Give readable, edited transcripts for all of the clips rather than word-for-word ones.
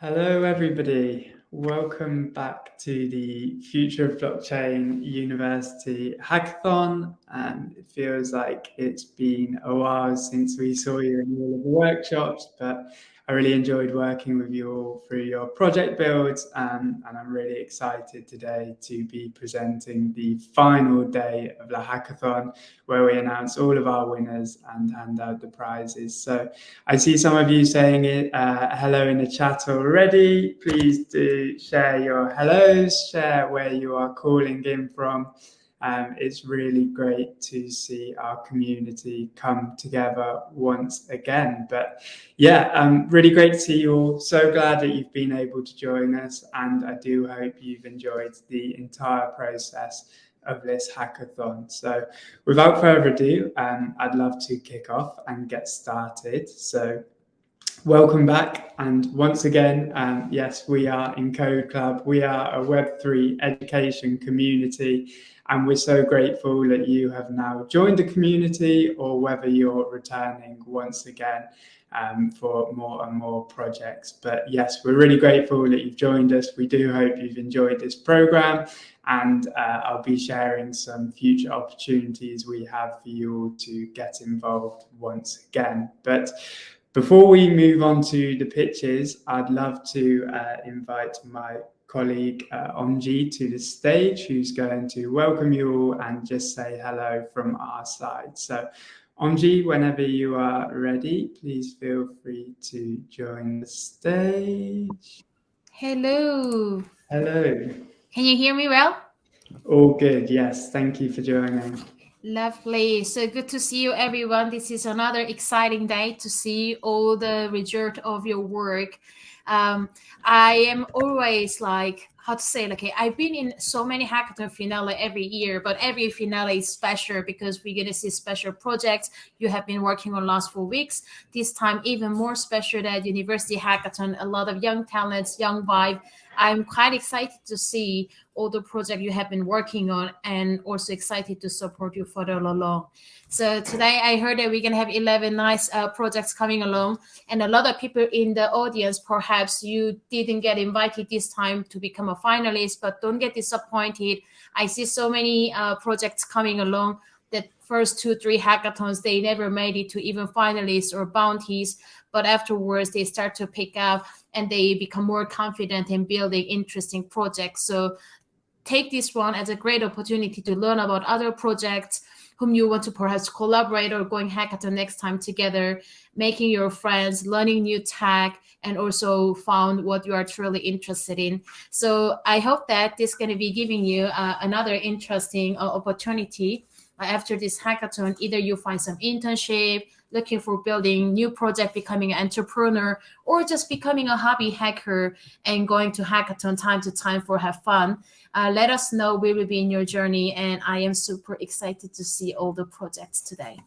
Hello, everybody. Welcome back to the Future of Blockchain University Hackathon. It feels like it's been a while since we saw you in all of the workshops, but I really enjoyed working with you all through your project builds, and I'm really excited today to be presenting the final day of the hackathon, where we announce all of our winners and hand out the prizes. So I see some of you saying it, hello in the chat already. Please do share your hellos, share where you are calling in from. It's really great to see our community come together once again. But yeah, really great to see you all. So glad that you've been able to join us, and I do hope you've enjoyed the entire process of this hackathon. So without further ado, I'd love to kick off and get started. So welcome back, and once again, yes, we are Encode Club. We are a Web3 education community, and we're so grateful that you have now joined the community, or whether you're returning once again for more and more projects. But yes, we're really grateful that you've joined us. We do hope you've enjoyed this program, and I'll be sharing some future opportunities we have for you all to get involved once again. But before we move on to the pitches, I'd love to invite my colleague Omji to the stage, who's going to welcome you all and just say hello from our side. So Omji, whenever you are ready, please feel free to join the stage. Hello. Hello. Can you hear me well? All good, yes. Thank you for joining. Lovely. So good to see you, everyone. This is another exciting day to see all the result of your work. I am always I've been in so many hackathon finale every year, but every finale is special because we're going to see special projects you have been working on last 4 weeks. This time, even more special at University Hackathon, a lot of young talents, young vibe. I'm quite excited to see all the projects you have been working on, and also excited to support you further along. So today I heard that we're going to have 11 nice projects coming along, and a lot of people in the audience, perhaps you didn't get invited this time to become a finalist, but don't get disappointed. I see so many projects coming along that first 2-3 hackathons, they never made it to even finalists or bounties, but afterwards they start to pick up and they become more confident in building interesting projects. So take this one as a great opportunity to learn about other projects whom you want to perhaps collaborate or going hackathon next time together, making your friends, learning new tech, and also found what you are truly interested in. So I hope that this is going to be giving you another interesting opportunity after this hackathon. Either you find some internship, looking for building new project, becoming an entrepreneur, or just becoming a hobby hacker and going to hackathon time to time for have fun. Let us know. We will be in your journey, and I am super excited to see all the projects today.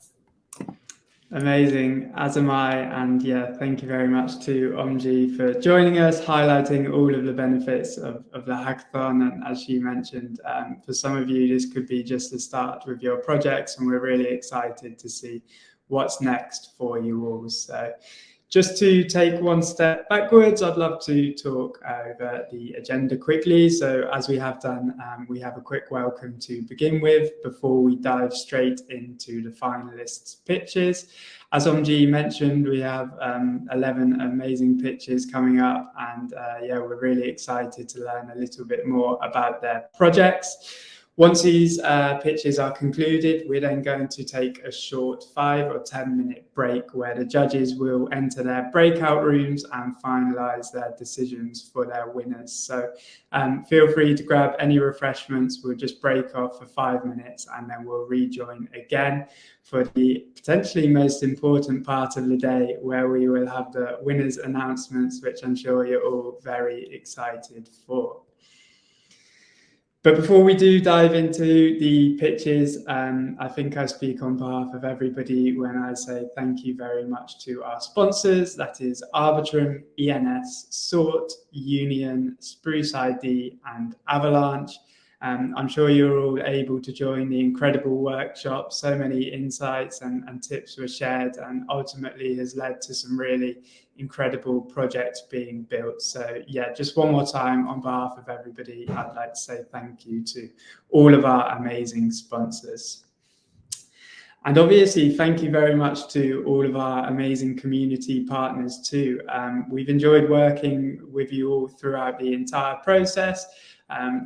Amazing, as am I, and yeah, thank you very much to Omji for joining us, highlighting all of the benefits of the hackathon. And as she mentioned, for some of you, this could be just the start with your projects, and we're really excited to see what's next for you all. So just to take one step backwards, I'd love to talk over the agenda quickly. So as we have done, we have a quick welcome to begin with before we dive straight into the finalists' pitches. As Omji mentioned, we have 11 amazing pitches coming up, and yeah, we're really excited to learn a little bit more about their projects. Once these pitches are concluded, we're then going to take a short 5 or 10 minute break where the judges will enter their breakout rooms and finalize their decisions for their winners. So feel free to grab any refreshments. We'll just break off for 5 minutes and then we'll rejoin again for the potentially most important part of the day, where we will have the winners' announcements, which I'm sure you're all very excited for. But before we do dive into the pitches, I think I speak on behalf of everybody when I say thank you very much to our sponsors. That is Arbitrum, ENS, Sort, Union, Spruce ID, and Avalanche. I'm sure you're all able to join the incredible workshop. So many insights and tips were shared, and ultimately has led to some really incredible projects being built. So yeah, just one more time on behalf of everybody, I'd like to say thank you to all of our amazing sponsors. And obviously, thank you very much to all of our amazing community partners too. We've enjoyed working with you all throughout the entire process,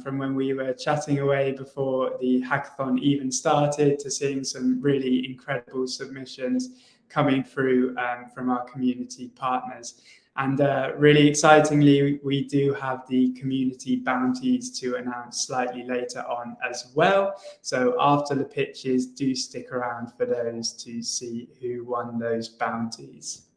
from when we were chatting away before the hackathon even started to seeing some really incredible submissions coming through from our community partners. And really excitingly, we do have the community bounties to announce slightly later on as well. So after the pitches, do stick around for those to see who won those bounties.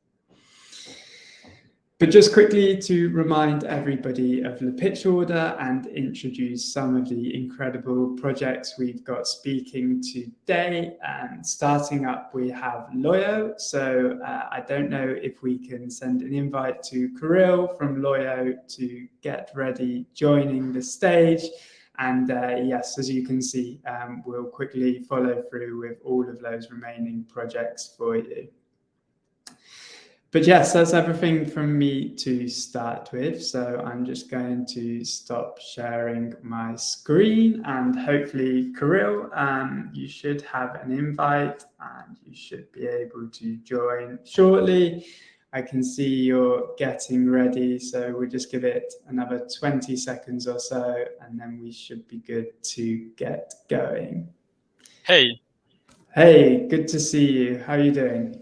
But just quickly to remind everybody of the pitch order and introduce some of the incredible projects we've got speaking today. And starting up, we have Loyo. So I don't know if we can send an invite to Kirill from Loyo to get ready joining the stage. And yes, as you can see, we'll quickly follow through with all of those remaining projects for you. But yes, that's everything from me to start with. So I'm just going to stop sharing my screen, and hopefully, Kirill, you should have an invite and you should be able to join shortly. I can see you're getting ready, so we'll just give it another 20 seconds or so, and then we should be good to get going. Hey. Hey, good to see you. How are you doing?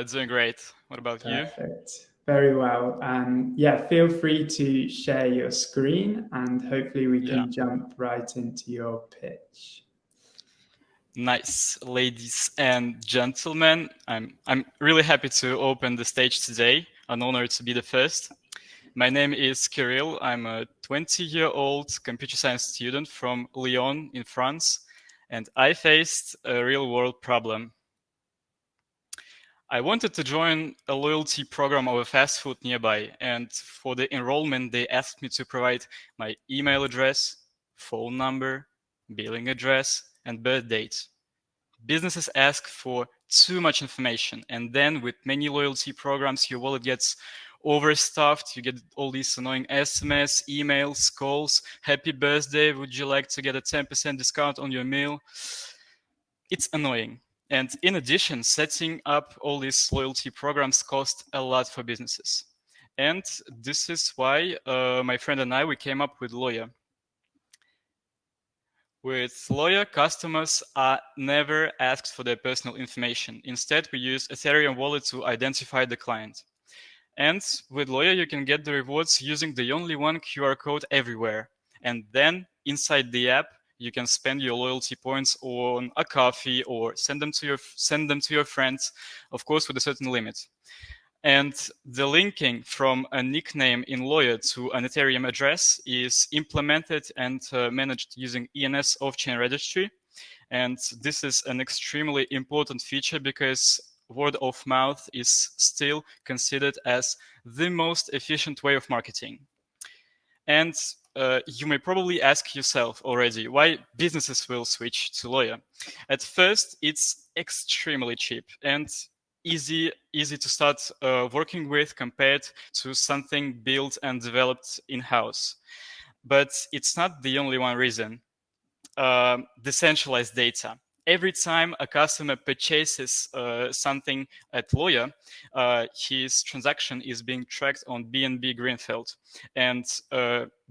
Doing great. What about you? Perfect. Very well. Yeah, feel free to share your screen, and hopefully we can jump right into your pitch. Nice, ladies and gentlemen. I'm really happy to open the stage today. An honor to be the first. My name is Kirill. I'm a 20-year-old computer science student from Lyon in France, and I faced a real-world problem. I wanted to join a loyalty program of a fast food nearby, and for the enrollment, they asked me to provide my email address, phone number, billing address, and birth date. Businesses ask for too much information, and then with many loyalty programs, your wallet gets overstuffed. You get all these annoying SMS, emails, calls. Happy birthday, would you like to get a 10% discount on your meal? It's annoying. And in addition, setting up all these loyalty programs cost a lot for businesses. And this is why my friend and I, we came up with Loyo. With Loyo, customers are never asked for their personal information. Instead, we use Ethereum wallet to identify the client. And with Loyo, you can get the rewards using the only one QR code everywhere. And then inside the app, you can spend your loyalty points on a coffee or send them to your friends, of course, with a certain limit. And the linking from a nickname in Loyo to an Ethereum address is implemented and managed using ENS off-chain registry. And this is an extremely important feature because word of mouth is still considered as the most efficient way of marketing. And you may probably ask yourself already why businesses will switch to Loyo. At first, it's extremely cheap and easy to start working with compared to something built and developed in-house. But it's not the only one reason. Decentralized data. Every time a customer purchases something at Loyo, his transaction is being tracked on BNB Greenfield. And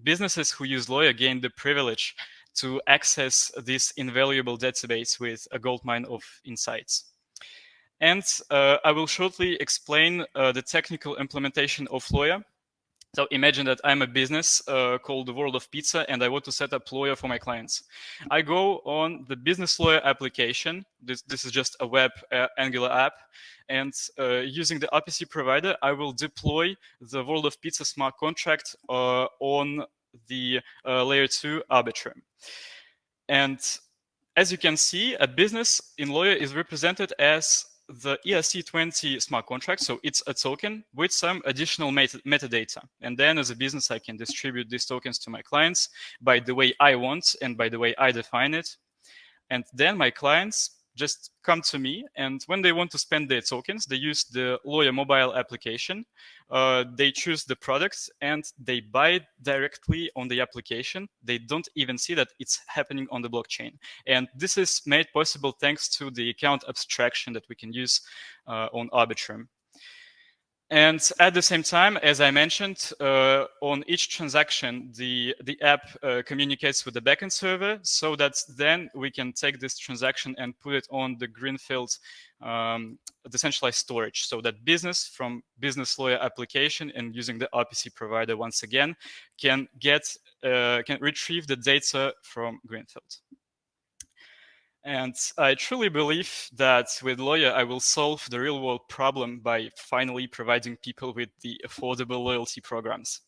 businesses who use Loyo gain the privilege to access this invaluable database with a goldmine of insights. And I will shortly explain the technical implementation of Loyo. So imagine that I'm a business called the World of Pizza, and I want to set up Loyo for my clients. I go on the Business Loyo application. This is just a web Angular app. And using the RPC provider, I will deploy the World of Pizza smart contract on the layer 2 Arbitrum. And as you can see, a business in Loyo is represented as the ERC20 smart contract. So it's a token with some additional metadata. And then as a business, I can distribute these tokens to my clients by the way I want and by the way I define it. And then my clients just come to me, and when they want to spend their tokens, they use the Loyo mobile application. They choose the product and they buy directly on the application. They don't even see that it's happening on the blockchain. And this is made possible thanks to the account abstraction that we can use on Arbitrum. And at the same time, as I mentioned, on each transaction, the app communicates with the backend server, so that then we can take this transaction and put it on the greenfield decentralized storage, so that business from business Loyo application and using the RPC provider once again can retrieve the data from greenfield. And I truly believe that with Loyo, I will solve the real world problem by finally providing people with the affordable loyalty programs.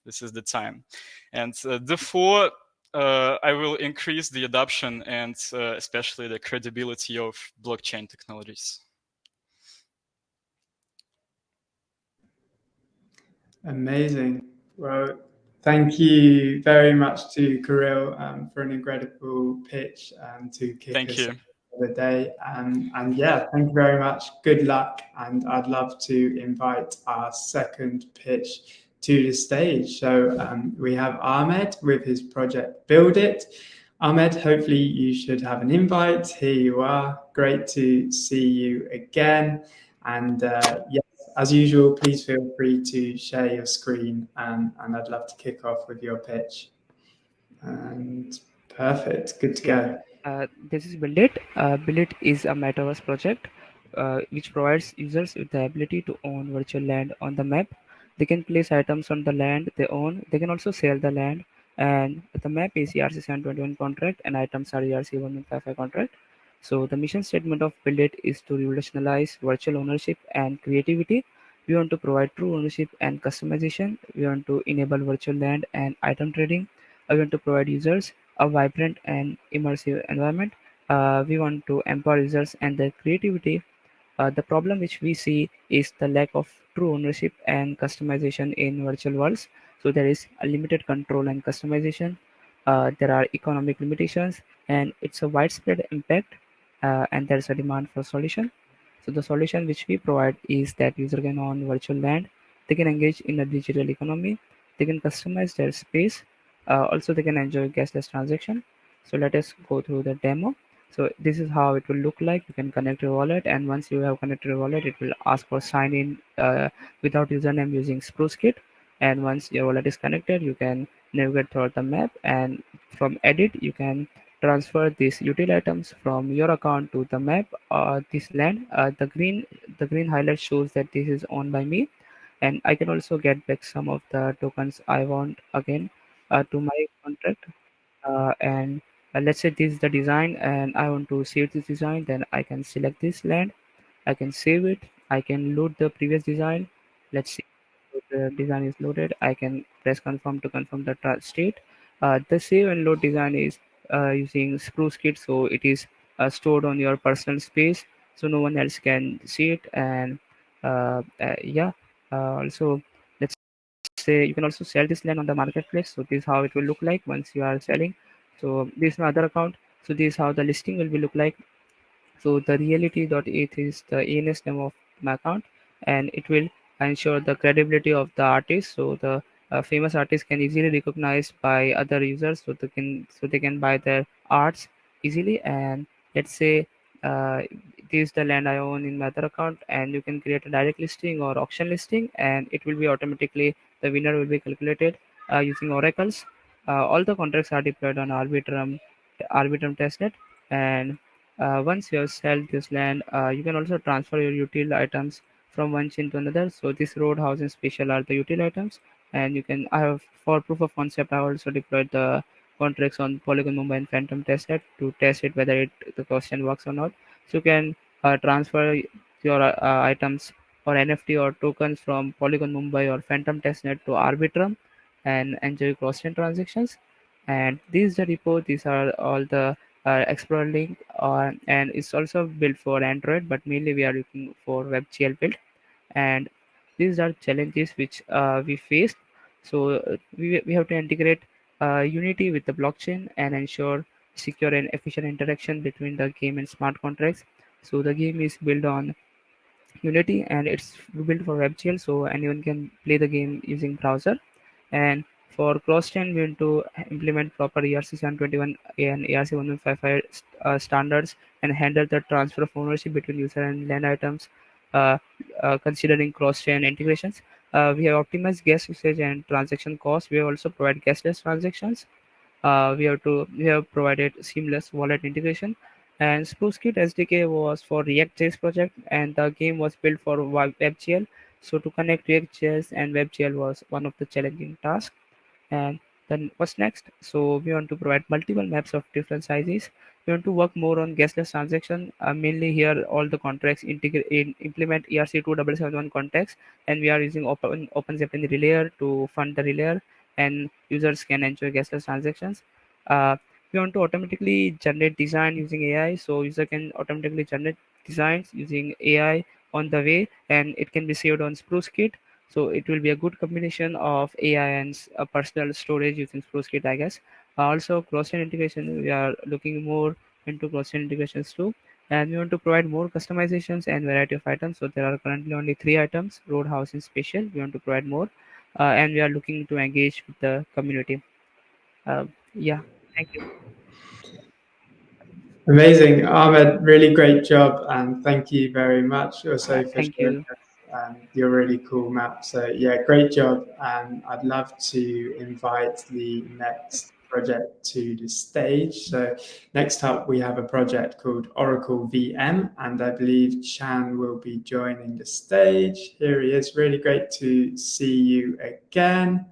This is the time. And therefore, I will increase the adoption and especially the credibility of blockchain technologies. Amazing. Well, thank you very much to Kirill for an incredible pitch to kick us off for the day. And yeah, thank you very much. Good luck. And I'd love to invite our second pitch to the stage. So we have Ahmed with his project BuildIt. Ahmed, hopefully you should have an invite. Here you are. Great to see you again. And yeah, as usual, please feel free to share your screen, and I'd love to kick off with your pitch. And perfect, good to go. This is BuildIt. BuildIt is a metaverse project which provides users with the ability to own virtual land on the map. They can place items on the land they own. They can also sell the land. And the map is ERC721 contract and items are ERC1155 contract. So the mission statement of BuildIt is to revolutionize virtual ownership and creativity. We want to provide true ownership and customization. We want to enable virtual land and item trading. We want to provide users a vibrant and immersive environment. We want to empower users and their creativity. The problem which we see is the lack of true ownership and customization in virtual worlds. So there is a limited control and customization. There are economic limitations, and it's a widespread impact. And there's a demand for solution. So the solution which we provide is that user can own virtual land. They can engage in a digital economy. They can customize their space. Also, they can enjoy cashless transaction. So let us go through the demo. So this is how it will look like. You can connect your wallet, and once you have connected your wallet, it will ask for sign in without username using SpruceKit. And once your wallet is connected, you can navigate throughout the map, and from edit, you can transfer these utility items from your account to the map or this land. The green highlight shows that this is owned by me, and I can also get back some of the tokens I want again to my contract. And let's say this is the design and I want to save this design, then I can select this land, I can save it, I can load the previous design. Let's see, the design is loaded. I can press confirm to confirm the state. The save and load design is using SpruceKit, so it is stored on your personal space, so no one else can see it. And yeah, also let's say you can also sell this land on the marketplace. So this is how it will look like once you are selling. So this is my other account. So this is how the listing will be look like. So the reality.eth is the ENS name of my account, and it will ensure the credibility of the artist. So the famous artists can easily recognized by other users, so they can buy their arts easily. And let's say this is the land I own in my other account, and you can create a direct listing or auction listing, and it will be automatically, the winner will be calculated using oracles. All the contracts are deployed on Arbitrum testnet. And once you have sold this land, you can also transfer your utility items from one chain to another. So this road, house, and special are the utility items. And you can, I have, for proof of concept, I also deployed the contracts on Polygon Mumbai and Phantom testnet to test it whether the question works or not. So you can transfer your items or NFT or tokens from Polygon Mumbai or Phantom testnet to Arbitrum and enjoy cross-chain transactions. And this is the repo. These are all the Explorer link, and it's also built for Android, but mainly we are looking for WebGL build. And these are challenges which we faced. So we have to integrate Unity with the blockchain and ensure secure and efficient interaction between the game and smart contracts. So the game is built on Unity and it's built for WebGL, so anyone can play the game using browser. And for cross-chain, we want to implement proper ERC-721 and ERC-1155 standards and handle the transfer of ownership between user and land items. Uh, Considering cross-chain integrations, we have optimized gas usage and transaction costs. We have also provide gasless transactions. We have provided seamless wallet integration, and SpruceKit SDK was for React.js project, and the game was built for WebGL. So to connect React.js and WebGL was one of the challenging tasks. And then what's next? So we want to provide multiple maps of different sizes. We want to work more on gasless transaction. Mainly here, all the contracts implement ERC-2771 context, and we are using OpenZeppelin relayer to fund the relayer, and users can enjoy gasless transactions. Uh, we want to automatically generate design using AI, so user can automatically generate designs using AI on the way, and it can be saved on SpruceKit, so it will be a good combination of AI and personal storage using SpruceKit, I guess. Also, cross-chain integration, we are looking more into cross-chain integrations too. And we want to provide more customizations and variety of items. So there are currently only 3 items, Roadhouse and Special. We want to provide more. And we are looking to engage with the community. Yeah, thank you. Amazing, Ahmed. Really great job, and thank you very much also for Thank sharing you. your really cool map. So yeah, great job. And I'd love to invite the next project to the stage. So next up, we have a project called OracleVM, and I believe Chan will be joining the stage. Here he is. Really great to see you again.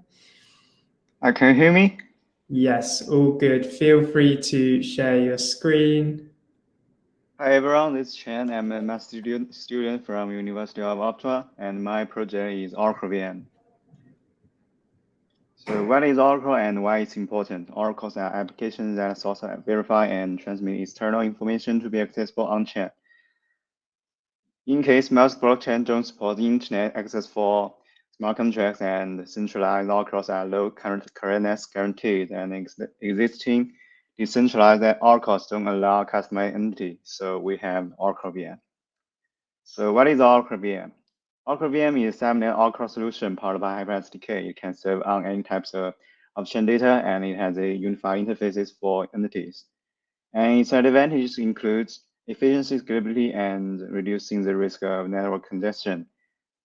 Can you hear me? Yes, all good. Feel free to share your screen. Hi everyone, this is Chen. I'm a master student from University of Ottawa, and my project is OracleVM. So what is Oracle and why it's important? Oracles are applications that source, verify, and transmit external information to be accessible on-chain. In case most blockchains don't support internet access for smart contracts and centralized oracles are low correctness guaranteed, and existing decentralized oracles don't allow customized entity, so we have OracleVM. So what is OracleVM? OracleVM is a subnet Oracle solution powered by HyperX SDK. It can serve on any types of chain data, and it has a unified interfaces for entities. And its advantages include efficiency, scalability, and reducing the risk of network congestion.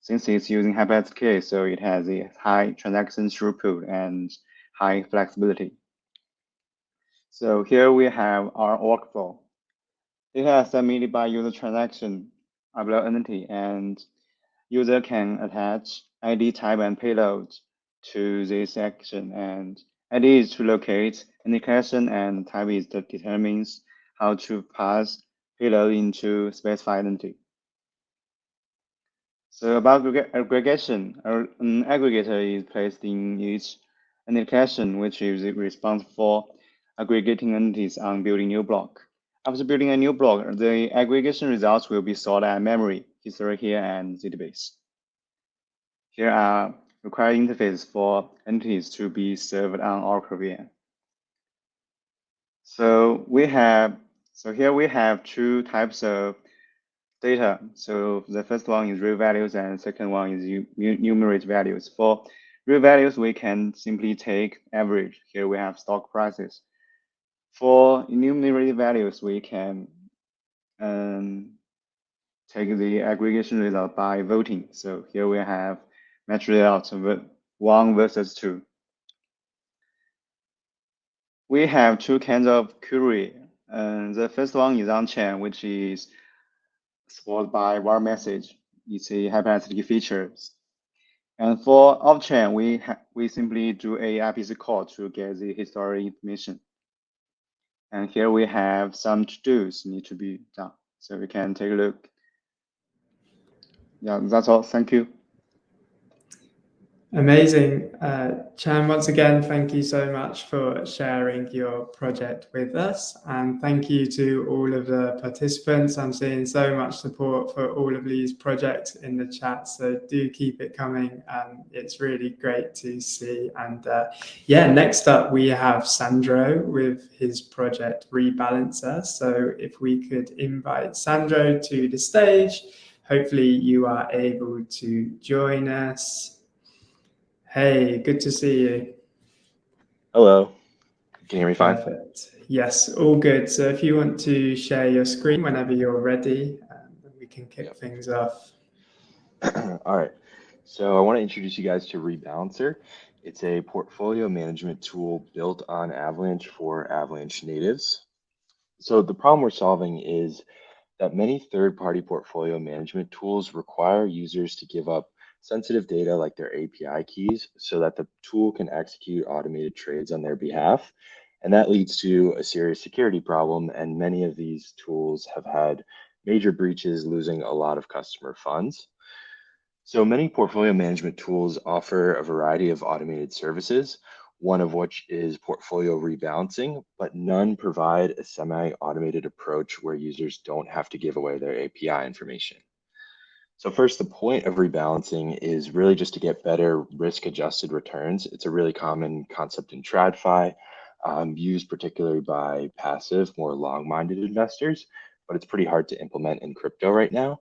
Since it's using HyperX, so it has a high transaction throughput and high flexibility. So here we have our workflow. Data is submitted by user transaction upload entity, and user can attach ID type and payload to this action, and ID is to locate indication, and type is that determines how to pass payload into specified entity. So about aggregation, an aggregator is placed in each indication, which is responsible for aggregating entities on building new block. After building a new block, the aggregation results will be stored at memory, history here, and database. Here are required interfaces for entities to be served on OracleVM. So here we have 2 types of data. So the first one is real values, and the second one is numeric values. For real values, we can simply take average. Here we have stock prices. For numeric values, we can take the aggregation result by voting. So here we have match results of 1 versus 2. We have 2 kinds of query. The first one is on-chain, which is supported by war message. It's a HyperX feature. And for off-chain, we simply do a RPC call to get the historical information. And here we have some to-dos need to be done. So we can take a look. Yeah, that's all. Thank you. Amazing. Chan, once again, thank you so much for sharing your project with us. And thank you to all of the participants. I'm seeing so much support for all of these projects in the chat. So do keep it coming. It's really great to see. And next up we have Sandro with his project Rebalancer. So if we could invite Sandro to the stage, hopefully you are able to join us. Hey, good to see you. Hello. Can you hear me fine? Perfect. Yes, all good. So if you want to share your screen whenever you're ready, we can kick things off. All right. So I want to introduce you guys to Rebalancer. It's a portfolio management tool built on Avalanche for Avalanche natives. So the problem we're solving is that many third-party portfolio management tools require users to give up sensitive data like their API keys so that the tool can execute automated trades on their behalf. And that leads to a serious security problem. And many of these tools have had major breaches, losing a lot of customer funds. So many portfolio management tools offer a variety of automated services, one of which is portfolio rebalancing, but none provide a semi-automated approach where users don't have to give away their API information. So first, the point of rebalancing is really just to get better risk-adjusted returns. It's a really common concept in TradFi, used particularly by passive, more long-minded investors, but it's pretty hard to implement in crypto right now.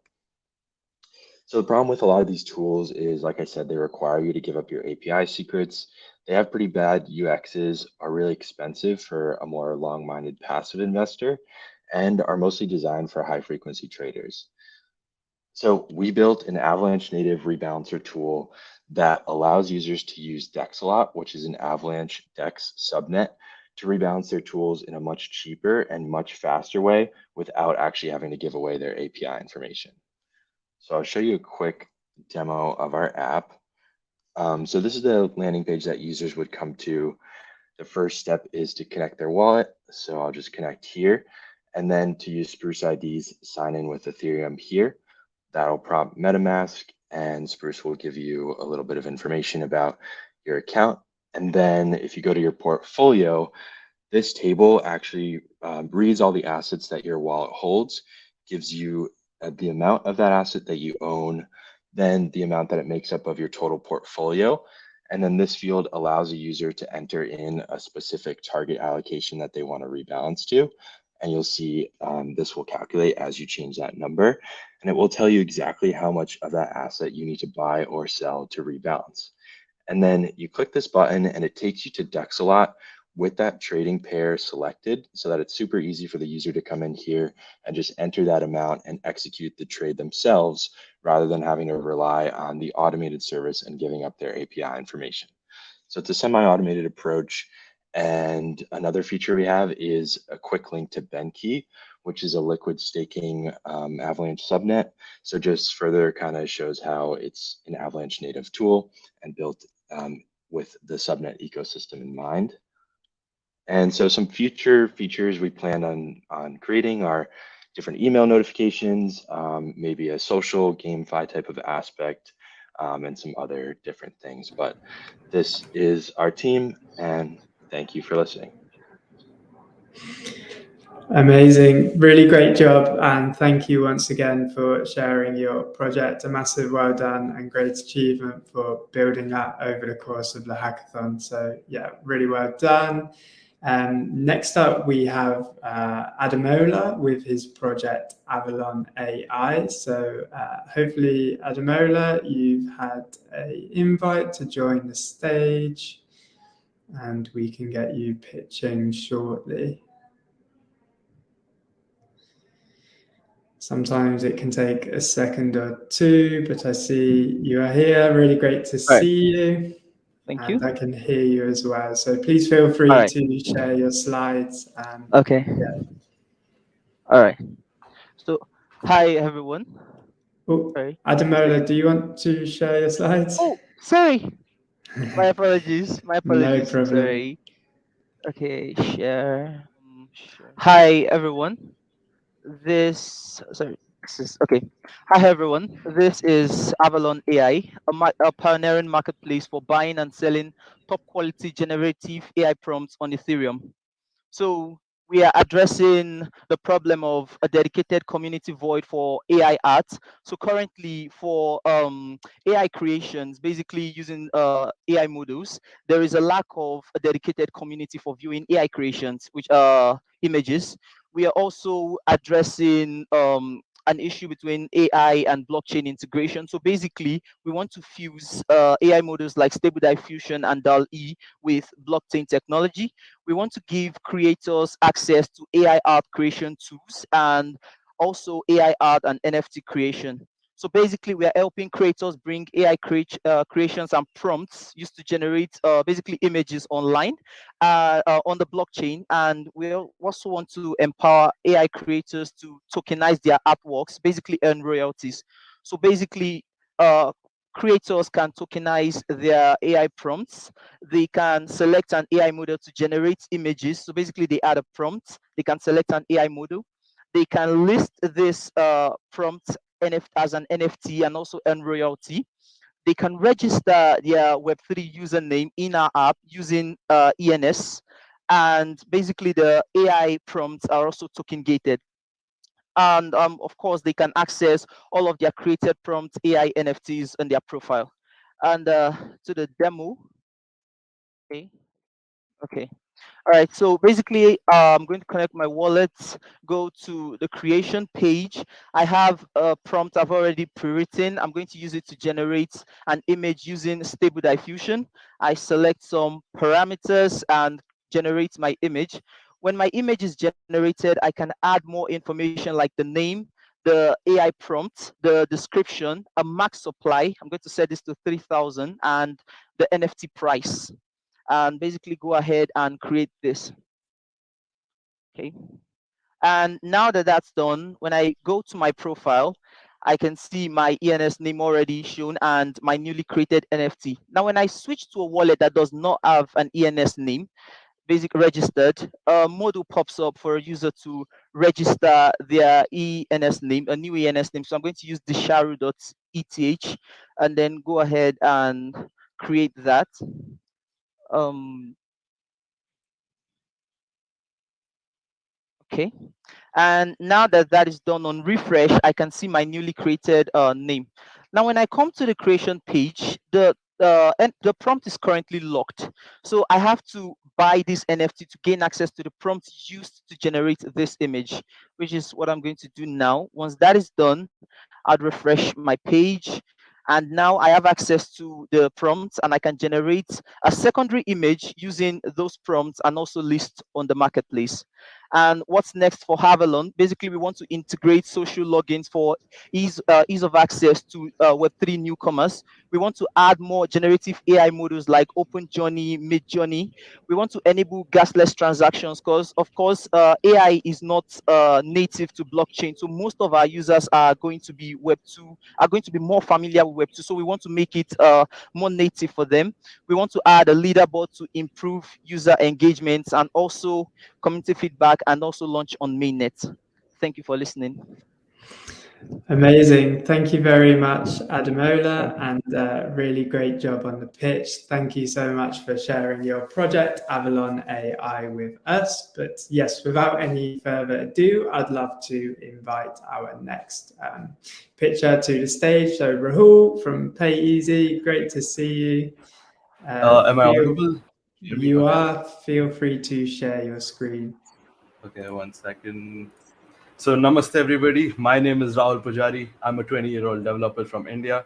So the problem with a lot of these tools is, like I said, they require you to give up your API secrets. They have pretty bad UXs, are really expensive for a more long-minded passive investor, and are mostly designed for high-frequency traders. So we built an Avalanche native rebalancer tool that allows users to use Dexalot, which is an Avalanche Dex subnet, to rebalance their tools in a much cheaper and much faster way without actually having to give away their API information. So I'll show you a quick demo of our app. So this is the landing page that users would come to. The first step is to connect their wallet. So I'll just connect here. And then to use Spruce IDs, sign in with Ethereum here. That'll prompt MetaMask, and Spruce will give you a little bit of information about your account. And then if you go to your portfolio, this table actually reads all the assets that your wallet holds, gives you the amount of that asset that you own, then the amount that it makes up of your total portfolio. And then this field allows a user to enter in a specific target allocation that they want to rebalance to. And you'll see this will calculate as you change that number. And it will tell you exactly how much of that asset you need to buy or sell to rebalance. And then you click this button and it takes you to Dexalot with that trading pair selected so that it's super easy for the user to come in here and just enter that amount and execute the trade themselves rather than having to rely on the automated service and giving up their API information. So it's a semi-automated approach. And another feature we have is a quick link to BenKey, which is a liquid staking Avalanche subnet. So just further kind of shows how it's an Avalanche native tool and built with the subnet ecosystem in mind. And so some future features we plan on creating are different email notifications, maybe a social GameFi type of aspect, and some other different things. But this is our team, and thank you for listening. Amazing, really great job, and thank you once again for sharing your project. A massive well done and great achievement for building that over the course of the hackathon. So yeah, really well done. Next up, we have Adamola with his project Avalon AI. So hopefully, Adamola, you've had an invite to join the stage, and we can get you pitching shortly. Sometimes it can take a second or two, but I see you are here. Really great to see you. Thank you. And I can hear you as well. So please feel free to share your slides. Okay. Yeah. All right. So, hi everyone. Oh, Sorry. Adamola, do you want to share your slides? Oh, sorry. My apologies. My apologies. No problem. Sorry. Okay, share. Hi everyone. Sorry. Okay. Hi, everyone. This is Avalon AI, a pioneering marketplace for buying and selling top quality generative AI prompts on Ethereum. So we are addressing the problem of a dedicated community void for AI art. So currently for AI creations, basically using AI models, there is a lack of a dedicated community for viewing AI creations, which are images. We are also addressing an issue between AI and blockchain integration. So basically, we want to fuse AI models like Stable Diffusion and DAL-E with blockchain technology. We want to give creators access to AI art creation tools and also AI art and NFT creation. So basically, we are helping creators bring AI creations and prompts used to generate basically images online on the blockchain. And we also want to empower AI creators to tokenize their artworks, basically earn royalties. So basically, creators can tokenize their AI prompts. They can select an AI model to generate images. So basically, they add a prompt. They can select an AI model. They can list this prompt as an NFT and also earn royalty. They can register their Web3 username in our app using ENS. And basically, the AI prompts are also token gated. And of course, they can access all of their created prompt AI NFTs on their profile. And to the demo. Okay. Okay. All right, so basically, I'm going to connect my wallet, go to the creation page. I have a prompt I've already pre-written. I'm going to use it to generate an image using Stable Diffusion. I select some parameters and generate my image. When my image is generated, I can add more information like the name, the AI prompt, the description, a max supply. I'm going to set this to 3,000 and the NFT price, and basically go ahead and create this. Okay. And now that that's done, when I go to my profile, I can see my ENS name already shown and my newly created NFT. Now, when I switch to a wallet that does not have an ENS name, basic registered, a module pops up for a user to register their ENS name, a new ENS name. So I'm going to use disharu.eth and then go ahead and create that. Okay. And now that that is done, on refresh, I can see my newly created name. Now, when I come to the creation page, the prompt is currently locked. So I have to buy this NFT to gain access to the prompt used to generate this image, which is what I'm going to do now. Once that is done, I'd refresh my page. And now I have access to the prompts and I can generate a secondary image using those prompts and also list on the marketplace. And what's next for Avalon? Basically, we want to integrate social logins for ease of access to Web3 newcomers. We want to add more generative AI models like Open Journey, Mid Journey. We want to enable gasless transactions because, of course, AI is not native to blockchain. So most of our users are going to be Web2, are going to be more familiar with Web2. So we want to make it more native for them. We want to add a leaderboard to improve user engagements and also community feedback, and also launch on mainnet. Thank you for listening. Amazing. Thank you very much, Ademola, and really great job on the pitch. Thank you so much for sharing your project, Avalon AI, with us. But yes, without any further ado, I'd love to invite our next pitcher to the stage. So Rahul from PayEz, great to see you. Am I audible? You are. Feel free to share your screen. Okay, 1 second. So, namaste everybody. My name is Rahul Pujari. I'm a 20-year-old developer from India.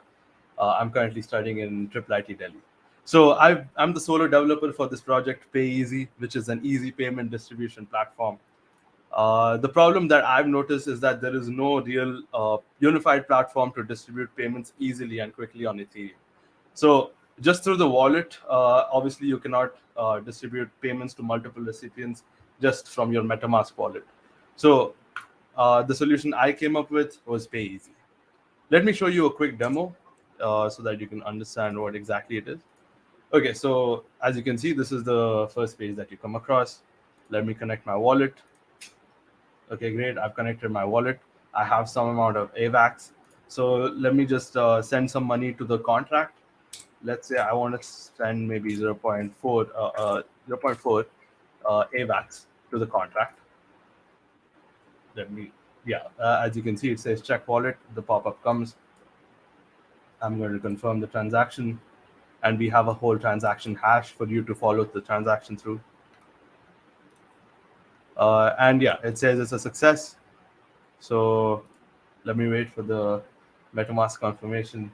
I'm currently studying in IIIT Delhi. So, I'm the solo developer for this project, PayEz, which is an easy payment distribution platform. The problem that I've noticed is that there is no real unified platform to distribute payments easily and quickly on Ethereum. So just through the wallet, obviously you cannot distribute payments to multiple recipients just from your MetaMask wallet. So the solution I came up with was PayEz. Let me show you a quick demo so that you can understand what exactly it is. Okay, so as you can see, this is the first page that you come across. Let me connect my wallet. Okay, great. I've connected my wallet. I have some amount of AVAX. So let me just send some money to the contract. Let's say I want to send maybe 0.4 AVAX to the contract. Let me, as you can see, it says check wallet. The pop-up comes. I'm going to confirm the transaction, and we have a whole transaction hash for you to follow the transaction through. And yeah, it says it's a success. So let me wait for the MetaMask confirmation.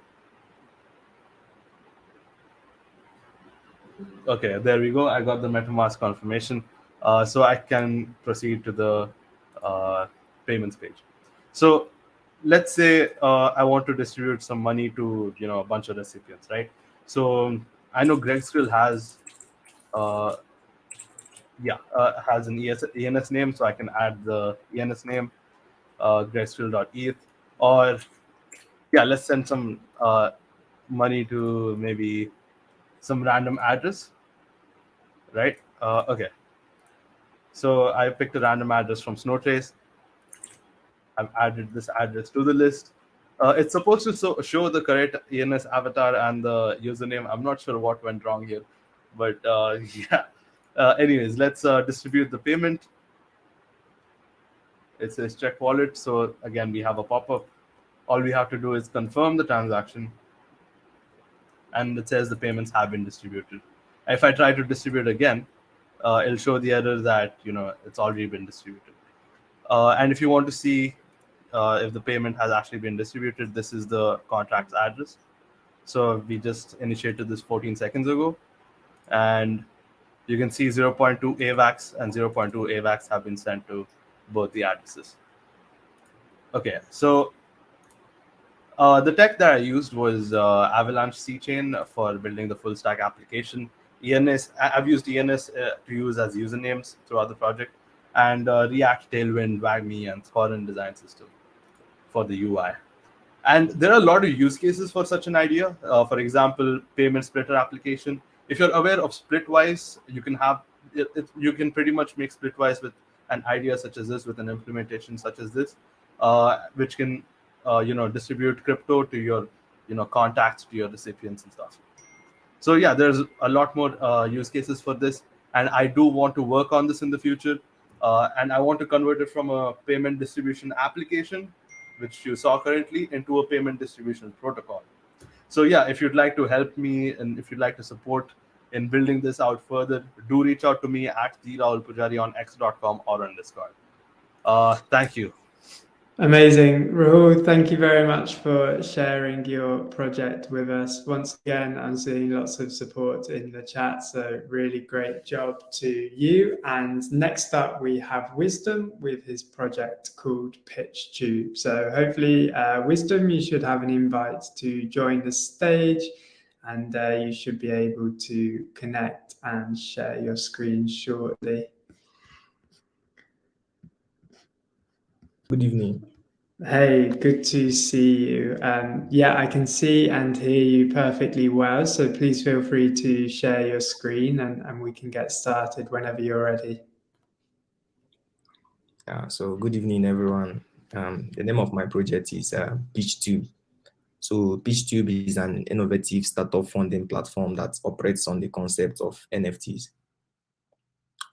Okay, there we go. I got the MetaMask confirmation. So I can proceed to the payments page. So let's say I want to distribute some money to a bunch of recipients, right? So I know Greg Skrill has has an ENS name, so I can add the ENS name, gregskrill.eth, or let's send some money to maybe some random address, right? Okay. So I picked a random address from Snowtrace. I've added this address to the list. It's supposed to show the correct ENS avatar and the username. I'm not sure what went wrong here, but yeah. Anyways, let's distribute the payment. It says check wallet. So again, we have a pop-up. All we have to do is confirm the transaction, and it says the payments have been distributed. If I try to distribute again, it'll show the error that it's already been distributed. And if you want to see if the payment has actually been distributed, this is the contract's address. So we just initiated this 14 seconds ago, and you can see 0.2 AVAX and 0.2 AVAX have been sent to both the addresses. Okay, so the tech that I used was Avalanche C-Chain for building the full stack application. ENS, I've used ENS to use as usernames throughout the project, and React, Tailwind, WagMe, and Thorin design system for the UI. And there are a lot of use cases for such an idea. For example, payment splitter application. If you're aware of Splitwise, you can have you can pretty much make Splitwise with an idea such as this, with an implementation such as this, which can distribute crypto to your contacts, to your recipients and stuff. So yeah, there's a lot more use cases for this, and I do want to work on this in the future. And I want to convert it from a payment distribution application, which you saw currently, into a payment distribution protocol. So yeah, if you'd like to help me and if you'd like to support in building this out further, do reach out to me at @Raul on x.com or on Discord. Thank you. Amazing. Rahul, thank you very much for sharing your project with us. Once again, I'm seeing lots of support in the chat, so really great job to you. And next up, we have Wisdom with his project called PitchTube. So hopefully, Wisdom, you should have an invite to join the stage, and you should be able to connect and share your screen shortly. Good evening. Hey, good to see you. Yeah, I can see and hear you perfectly well, so please feel free to share your screen and we can get started whenever you're ready. So good evening, everyone. The name of my project is PitchTube. So PitchTube is an innovative startup funding platform that operates on the concept of NFTs.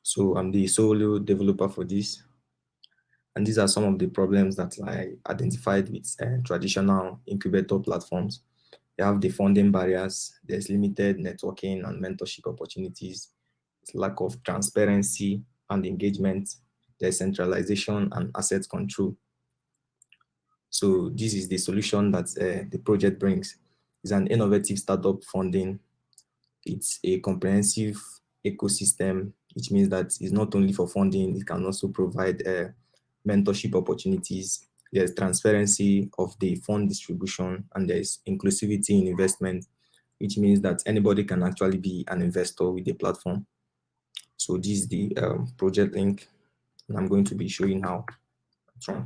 So I'm the solo developer for this. And these are some of the problems that I identified with traditional incubator platforms. They have the funding barriers, there's limited networking and mentorship opportunities, lack of transparency and engagement, there's centralization and asset control. So this is the solution that the project brings. It's an innovative startup funding. It's a comprehensive ecosystem, which means that it's not only for funding, it can also provide mentorship opportunities. There's transparency of the fund distribution, and there's inclusivity in investment, which means that anybody can actually be an investor with the platform. So this is the project link, and I'm going to be showing how. So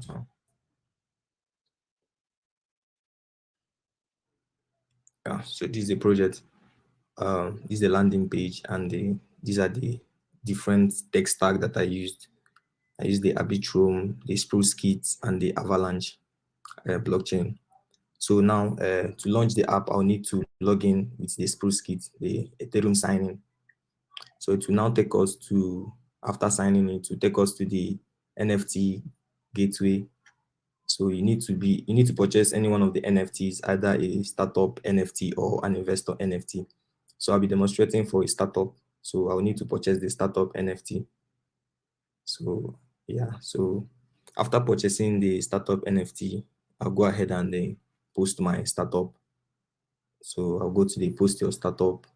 this is the project. This is the landing page, and these are the different tech stack that I used. I use the Arbitrum, the Spruce Kit, and the Avalanche blockchain. So now to launch the app, I'll need to log in with the Spruce Kit, the Ethereum sign-in. So it will now take us to, after signing in, to take us to the NFT gateway. So you need to purchase any one of the NFTs, either a startup NFT or an investor NFT. So I'll be demonstrating for a startup. So I'll need to purchase the startup NFT. So yeah, so after purchasing the startup NFT, I'll go ahead and then post my startup. So I'll go to the post your startup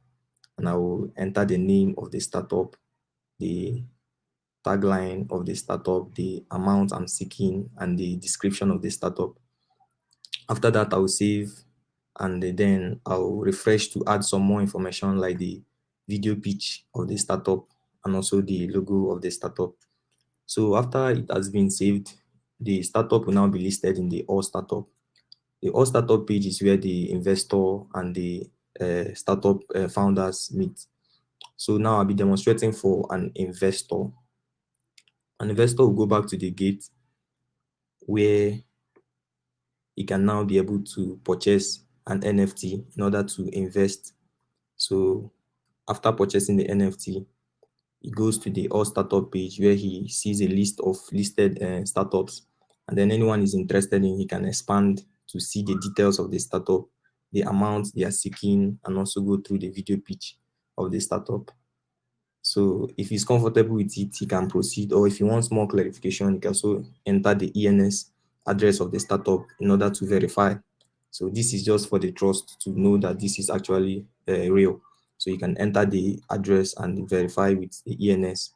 and I will enter the name of the startup, the tagline of the startup, the amount I'm seeking, and the description of the startup. After that, I'll save and then I'll refresh to add some more information like the video pitch of the startup and also the logo of the startup. So after it has been saved, the startup will now be listed in the All Startup. The All Startup page is where the investor and the startup founders meet. So now I'll be demonstrating for an investor. An investor will go back to the gate where he can now be able to purchase an NFT in order to invest. So after purchasing the NFT, he goes to the All Startup page where he sees a list of listed startups. And then anyone is interested in, he can expand to see the details of the startup, the amount they are seeking, and also go through the video pitch of the startup. So if he's comfortable with it, he can proceed. Or if he wants more clarification, he can also enter the ENS address of the startup in order to verify. So this is just for the trust to know that this is actually real. So you can enter the address and verify with the ENS.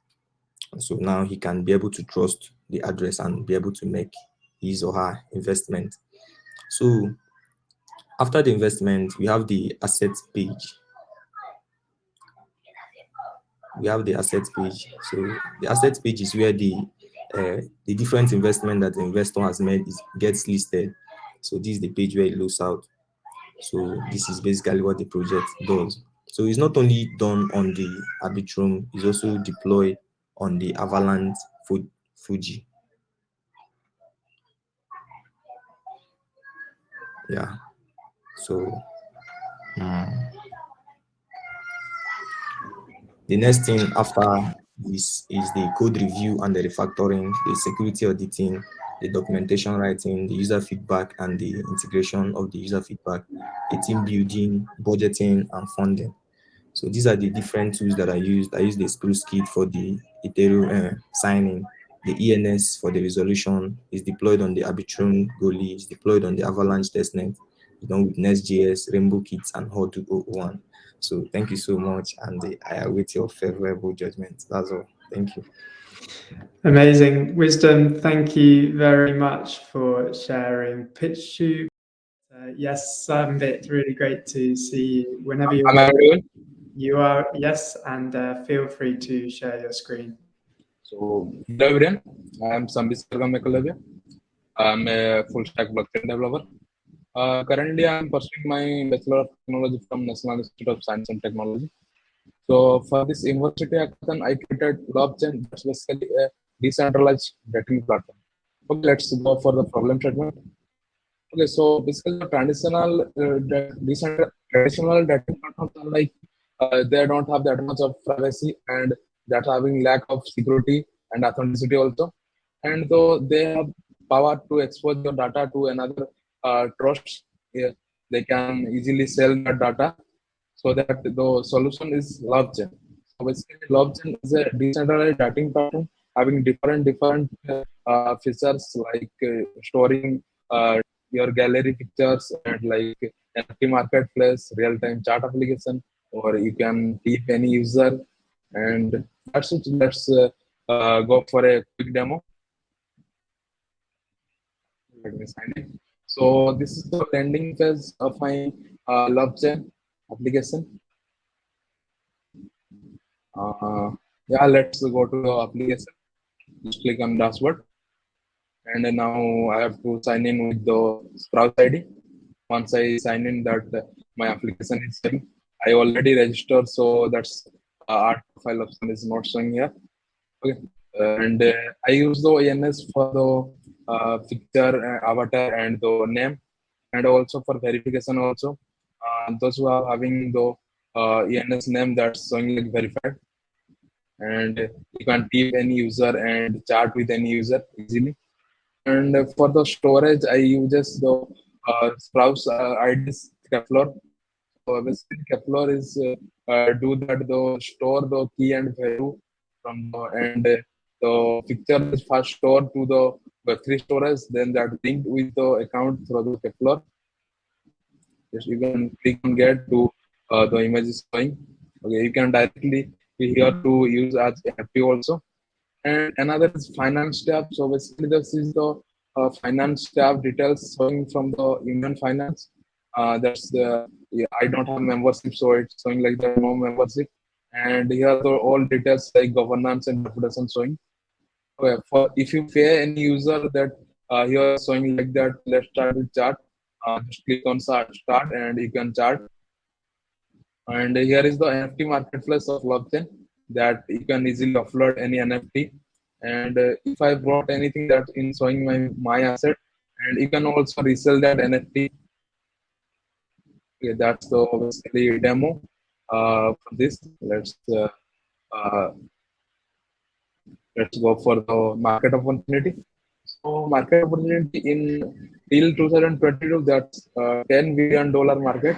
So now he can be able to trust the address and be able to make his or her investment. So after the investment, we have the assets page. We have the assets page. So the assets page is where the different investment that the investor has made gets listed. So this is the page where it loads out. So this is basically what the project does. So it's not only done on the Arbitrum, it's also deployed on the Avalanche Fuji. Yeah. So the next thing after this is the code review and the refactoring, the security auditing, the documentation writing, the user feedback, and the integration of the user feedback, the team building, budgeting, and funding. So these are the different tools that I used. I used the Spruce Kit for the Ethereum signing, the ENS for the resolution is deployed on the Arbitrum Goalie, is deployed on the Avalanche testnet, done with Nest.js, Rainbow Kits, and Hot 201. So thank you so much, and I await your favorable judgment. That's all. Thank you. Amazing. Wisdom, thank you very much for sharing PitchTube. Yes, Sambit, really great to see you. Whenever you're ready, you are, yes, and feel free to share your screen. So, hello everyone, I am Sambit Sargam. I'm a full stack blockchain developer. Currently, I'm pursuing my Bachelor of Technology from National Institute of Science and Technology. So, for this university hackathon, I created LoveChain, that's basically a decentralized dating platform. Okay, let's go for the problem statement. Okay, so basically, the traditional dating platforms are like they don't have that much of privacy and that having lack of security and authenticity also. And though they have power to expose your data to another trust, they can easily sell that data. So that the solution is LoveChain. So basically, LoveChain is a decentralized dating platform having different features like storing your gallery pictures and like NFT marketplace, real-time chat application, or you can keep any user. And that's it. Let's go for a quick demo. Let me sign in. So this is the landing phase of my LoveChain application. Yeah, let's go to the application. Just click on dashboard. And now I have to sign in with the Sprout ID. Once I sign in, that my application is ready. I already registered, so that's art profile option is not showing here. Okay, And I use the ENS for the picture, avatar, and the name, and also for verification also. Those who are having the ENS name that's showing like verified, and you can tip any user and chat with any user easily. And for the storage, I use the Sprouse IDs Kepler. So basically, Kepler is do that the store the key and value from the, and the picture is first stored to the Web3 storage, then that linked with the account through the Kepler. Just you can click on get to the image is showing. Okay, you can directly be here to use as FP also. And another is finance tab. So basically, this is the finance tab details showing from the Union Finance. That's the I don't have membership, so it's showing like the no membership. And here are the all details like governance and reputation showing. Okay, for if you pay any user that here showing like that, let's start with chart. Just click on start and you can chart. And here is the NFT marketplace of LoveChain that you can easily upload any NFT. And if I brought anything that in showing my asset, and you can also resell that NFT. Okay, that's the basically demo for this. Let's go for the market opportunity. So market opportunity in till 2022, that's $10 billion market,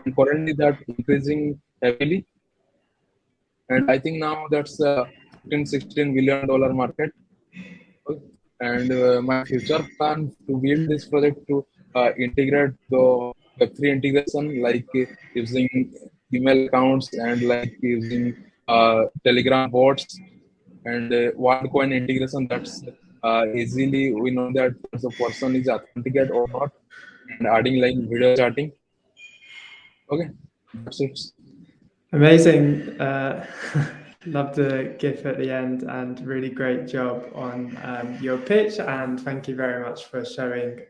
and currently that increasing heavily. And I think now that's $16 billion market. And my future plan to build this project to integrate the Web3 integration, like using email accounts and like using Telegram bots and OneCoin integration. That's easily we know that the person is authenticated or not, and adding like video chatting. Okay, that's it. Amazing. Love the GIF at the end, and really great job on your pitch. And thank you very much for showing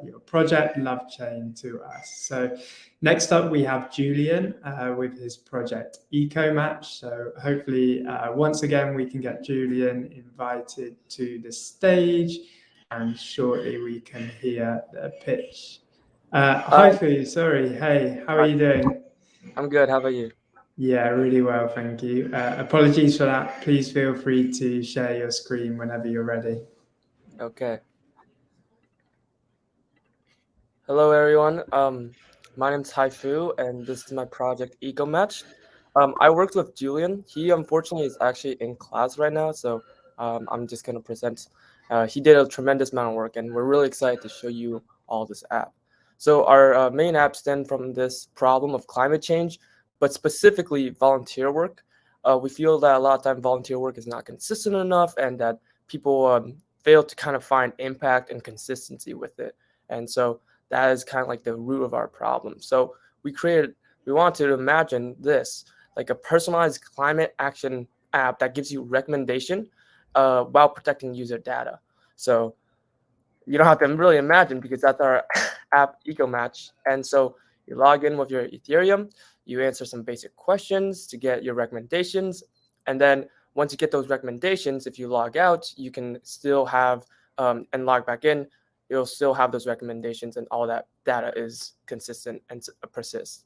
your project LoveChain to us. So next up we have Julian with his project Ecomatch. So hopefully once again we can get Julian invited to the stage, and shortly we can hear the pitch. Hi Fu, sorry. Hey, how are you doing? I'm good. How about you? Yeah, really well, thank you. Apologies for that. Please feel free to share your screen whenever you're ready. Okay. Hello, everyone. My name's Haifu, and this is my project Ecomatch. I worked with Julian. He unfortunately is actually in class right now, so I'm just going to present. He did a tremendous amount of work, and we're really excited to show you all this app. So our main app stemmed from this problem of climate change, but specifically volunteer work. We feel that a lot of time volunteer work is not consistent enough, and that people fail to kind of find impact and consistency with it. And so that is kind of like the root of our problem. So we wanted to imagine this, like a personalized climate action app that gives you recommendation while protecting user data. So you don't have to really imagine, because that's our app Ecomatch. And so you log in with your Ethereum, you answer some basic questions to get your recommendations. And then once you get those recommendations, if you log out, you can still have and log back in, you'll still have those recommendations, and all that data is consistent and persists.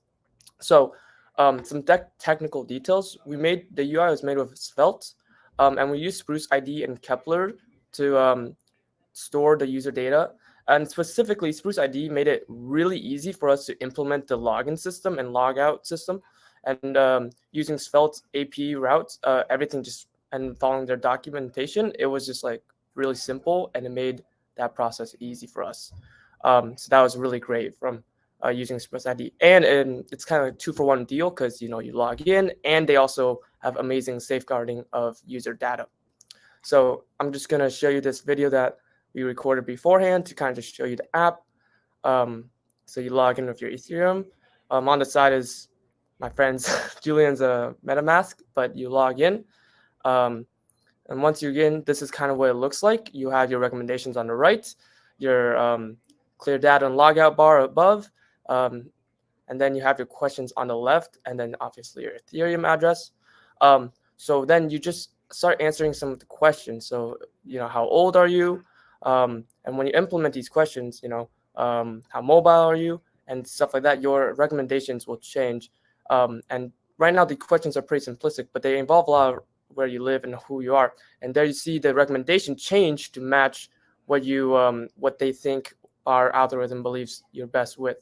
So some technical details. The UI was made with Svelte, and we use Spruce ID and Kepler to store the user data. And specifically, Spruce ID made it really easy for us to implement the login system and logout system. And using Svelte AP routes, everything and following their documentation, it was just like really simple, and it made that process easy for us. So that was really great from using Spruce ID. And it's kind of a 2-for-1 deal, because you log in, and they also have amazing safeguarding of user data. So I'm just going to show you this video that we recorded beforehand to kind of just show you the app. So you log in with your Ethereum. On the side is my friend's Julian's MetaMask, but you log in. And once you're in, this is kind of what it looks like. You have your recommendations on the right, your clear data and logout bar above, and then you have your questions on the left, and then obviously your Ethereum address. So then you just start answering some of the questions. So, how old are you? And when you implement these questions, how mobile are you? And stuff like that, your recommendations will change. And right now, the questions are pretty simplistic, but they involve a lot of where you live and who you are. And there you see the recommendation change to match what they think our algorithm believes you're best with.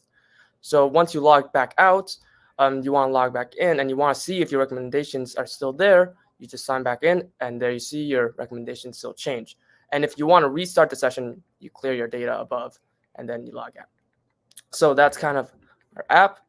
So once you log back out, you want to log back in, and you want to see if your recommendations are still there. You just sign back in, and there you see your recommendations still change. And if you want to restart the session, you clear your data above, and then you log out. So that's kind of our app.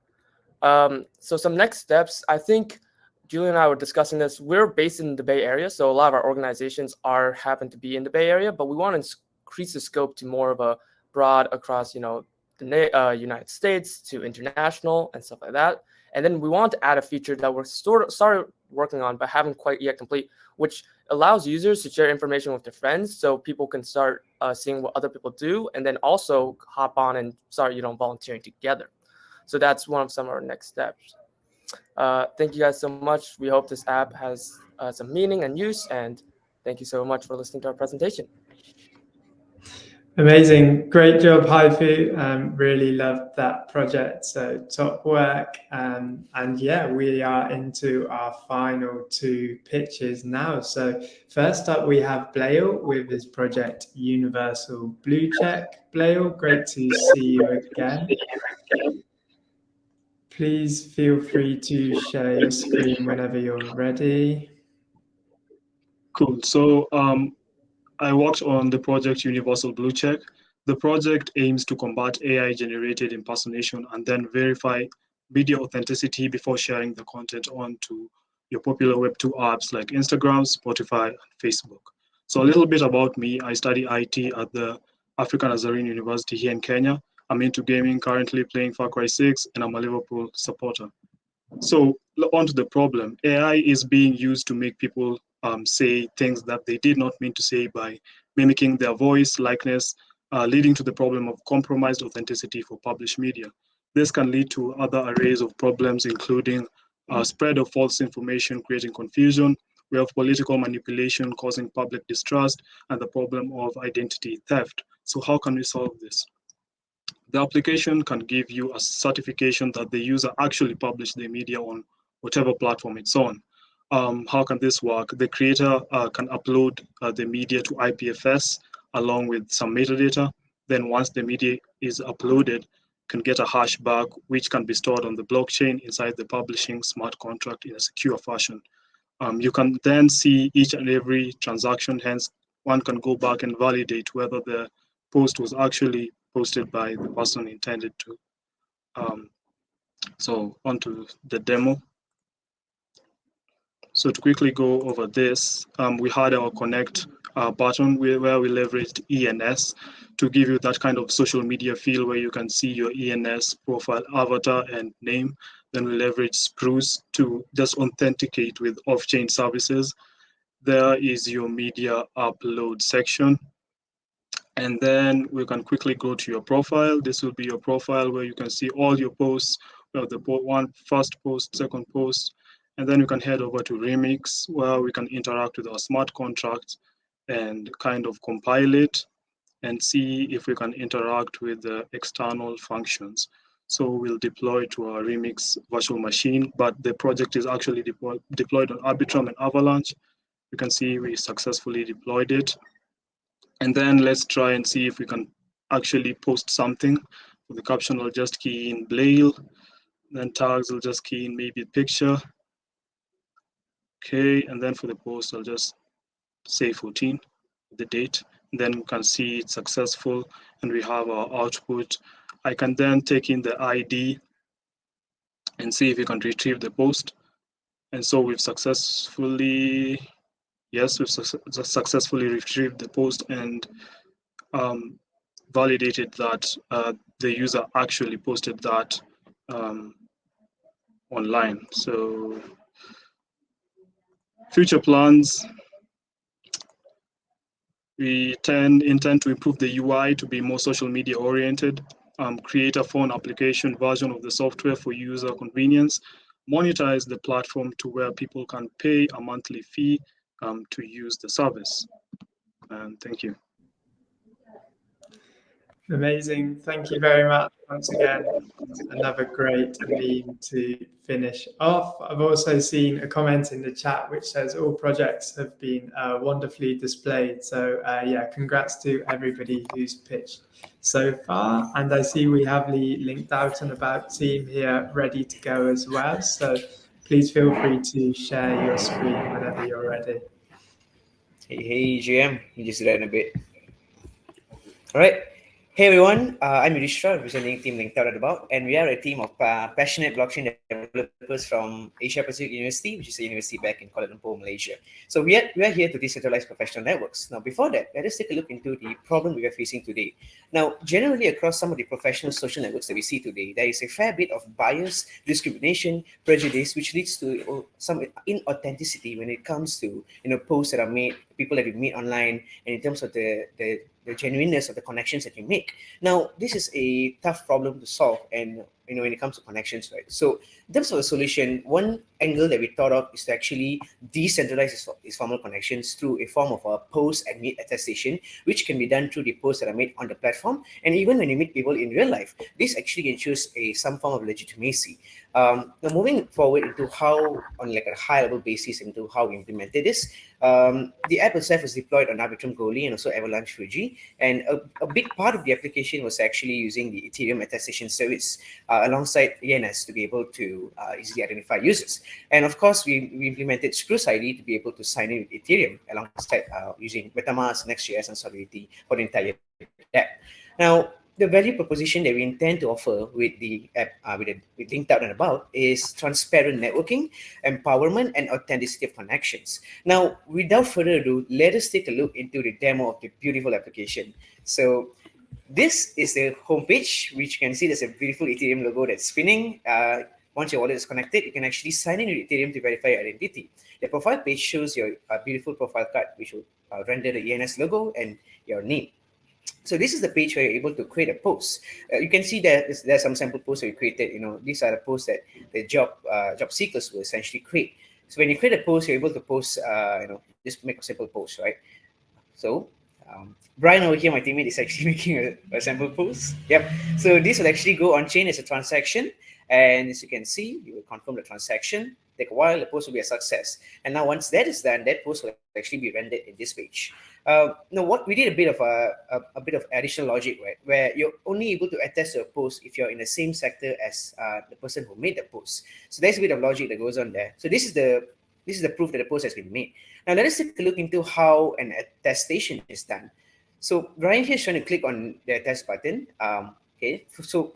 So some next steps, I think Julie and I were discussing this. We're based in the Bay Area, so a lot of our organizations happen to be in the Bay Area, but we want to increase the scope to more of a broad across, the United States to international and stuff like that. And then we want to add a feature that we're started working on, but haven't quite yet complete, which allows users to share information with their friends, so people can start seeing what other people do, and then also hop on and start, volunteering together. So that's one of some of our next steps. Thank you guys so much. We hope this app has some meaning and use, and thank you so much for listening to our presentation. Amazing. Great job, Haifu. Really loved that project. So top work. And yeah, we are into our final 2 pitches now. So first up, we have Blail with his project Universal Bluecheck. Blail, great to see you again. Please feel free to share your screen whenever you're ready. Cool. So I worked on the project Universal Bluecheck. The project aims to combat AI-generated impersonation and then verify video authenticity before sharing the content onto your popular Web2 apps like Instagram, Spotify, and Facebook. So a little bit about me. I study IT at the African Nazarene University here in Kenya. I'm into gaming, currently playing Far Cry 6, and I'm a Liverpool supporter. So on to the problem. AI is being used to make people say things that they did not mean to say by mimicking their voice, likeness, leading to the problem of compromised authenticity for published media. This can lead to other arrays of problems, including spread of false information, creating confusion. We have political manipulation causing public distrust, and the problem of identity theft. So how can we solve this? The application can give you a certification that the user actually published the media on whatever platform it's on. How can this work? The creator can upload the media to IPFS along with some metadata. Then once the media is uploaded, can get a hash back, which can be stored on the blockchain inside the publishing smart contract in a secure fashion. You can then see each and every transaction, hence one can go back and validate whether the post was actually posted by the person intended to. So onto the demo. So to quickly go over this, we had our connect button where we leveraged ENS to give you that kind of social media feel where you can see your ENS profile avatar and name. Then we leveraged Spruce to just authenticate with off-chain services. There is your media upload section. And then we can quickly go to your profile. This will be your profile where you can see all your posts. We have the first post, second post, and then you can head over to Remix where we can interact with our smart contract and kind of compile it and see if we can interact with the external functions. So we'll deploy to our Remix virtual machine, but the project is actually deployed on Arbitrum and Avalanche. You can see we successfully deployed it. And then let's try and see if we can actually post something. For the caption, I'll just key in Blail. Then tags, I'll just key in maybe picture. Okay, and then for the post, I'll just say 14, the date. And then we can see it's successful and we have our output. I can then take in the ID and see if we can retrieve the post. And so we've successfully, yes, we've successfully retrieved the post and validated that the user actually posted that online. So future plans, we intend to improve the UI to be more social media oriented, create a phone application version of the software for user convenience, monetize the platform to where people can pay a monthly fee to use the service. Thank you. Amazing. Thank you very much once again. Another great meme to finish off. I've also seen a comment in the chat which says all projects have been wonderfully displayed. So yeah, congrats to everybody who's pitched so far. And I see we have the LinkedOutAndAbout team here ready to go as well. So please feel free to share your screen whenever you're ready. Hey, GM, you just read a bit. All right. Hey everyone, I'm Yudhishthra, representing Team LinkedOutAndAbout, and we are a team of passionate blockchain developers from Asia Pacific University, which is a university back in Kuala Lumpur, Malaysia. So we are here to decentralize professional networks. Now, before that, let us take a look into the problem we are facing today. Now, generally across some of the professional social networks that we see today, there is a fair bit of bias, discrimination, prejudice, which leads to some inauthenticity when it comes to posts that are made, people that we meet online, and in terms of the genuineness of the connections that you make. Now, this is a tough problem to solve, and when it comes to connections, right? So in terms of a solution, one angle that we thought of is to actually decentralize these formal connections through a form of a post and meet attestation, which can be done through the posts that are made on the platform. And even when you meet people in real life, this actually ensures some form of legitimacy. Now, moving forward into how, on like a high level basis, into how we implemented this, the app itself was deployed on Arbitrum Goerli and also Avalanche Fuji, and a big part of the application was actually using the Ethereum attestation service alongside ENS to be able to easily identify users. And of course, we implemented Spruce ID to be able to sign in with Ethereum alongside using MetaMask, Next.js, and Solidity for the entire app. Now, the value proposition that we intend to offer with the app, with LinkedOutAndAbout, is transparent networking, empowerment, and authenticity of connections. Now, without further ado, let us take a look into the demo of the beautiful application. So this is the homepage, which you can see there's a beautiful Ethereum logo that's spinning. Once your wallet is connected, you can actually sign in with Ethereum to verify your identity. The profile page shows your beautiful profile card, which will render the ENS logo and your name. So this is the page where you're able to create a post. You can see that there's some sample posts that we created. These are the posts that the job seekers will essentially create. So when you create a post, you're able to post, just make a simple post, right? So Brian over here, my teammate, is actually making a sample post. Yep. So this will actually go on chain as a transaction. And as you can see, you will confirm the transaction. Take a while, the post will be a success. And now once that is done, that post will actually be rendered in this page. Now, what we did a bit of additional logic, right, where you're only able to attest to a post if you're in the same sector as the person who made the post. So there's a bit of logic that goes on there. So this is the proof that the post has been made. Now let us take a look into how an attestation is done. So Ryan here is trying to click on the attest button. Okay, so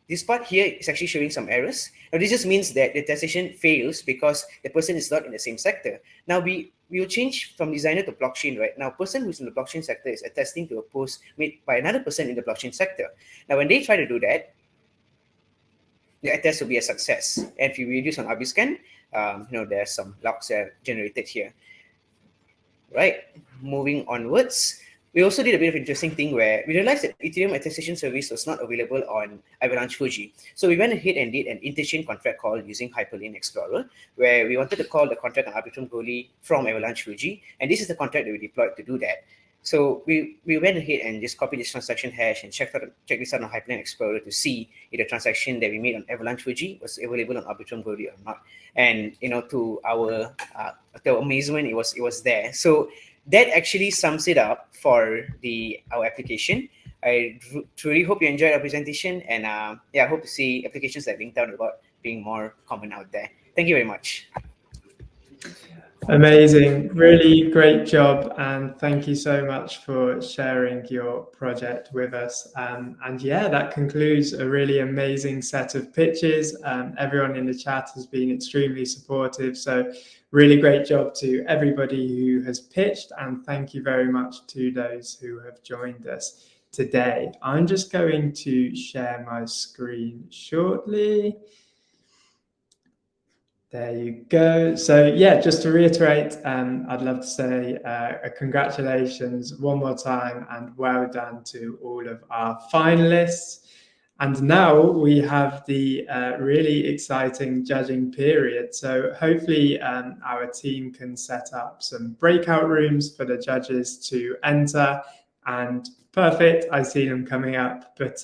this part here is actually showing some errors. Now this just means that the attestation fails because the person is not in the same sector. Now we will change from designer to blockchain, right? Now person who's in the blockchain sector is attesting to a post made by another person in the blockchain sector. Now when they try to do that, the attest will be a success. And if you reduce on Arbiscan, there's some logs that are generated here. Right, moving onwards. We also did a bit of interesting thing where we realized that Ethereum attestation service was not available on Avalanche Fuji. So we went ahead and did an interchain contract call using Hyperlink Explorer, where we wanted to call the contract on Arbitrum Goerli from Avalanche Fuji. And this is the contract that we deployed to do that. So we went ahead and just copied this transaction hash and check this out on Hyperlink Explorer to see if the transaction that we made on Avalanche Fuji was available on Arbitrum Goerli or not. And to our amazement, it was there. So that actually sums it up for our application. I truly hope you enjoyed our presentation, and I hope to see applications like LinkedOutAndAbout being more common out there. Thank you very much. Amazing, really great job, and thank you so much for sharing your project with us. And yeah, that concludes a really amazing set of pitches. Everyone in the chat has been extremely supportive, so really great job to everybody who has pitched, and thank you very much to those who have joined us today. I'm just going to share my screen shortly. There you go. So yeah, just to reiterate, I'd love to say congratulations one more time and well done to all of our finalists. And now we have the really exciting judging period. So hopefully our team can set up some breakout rooms for the judges to enter. And perfect, I see them coming up. But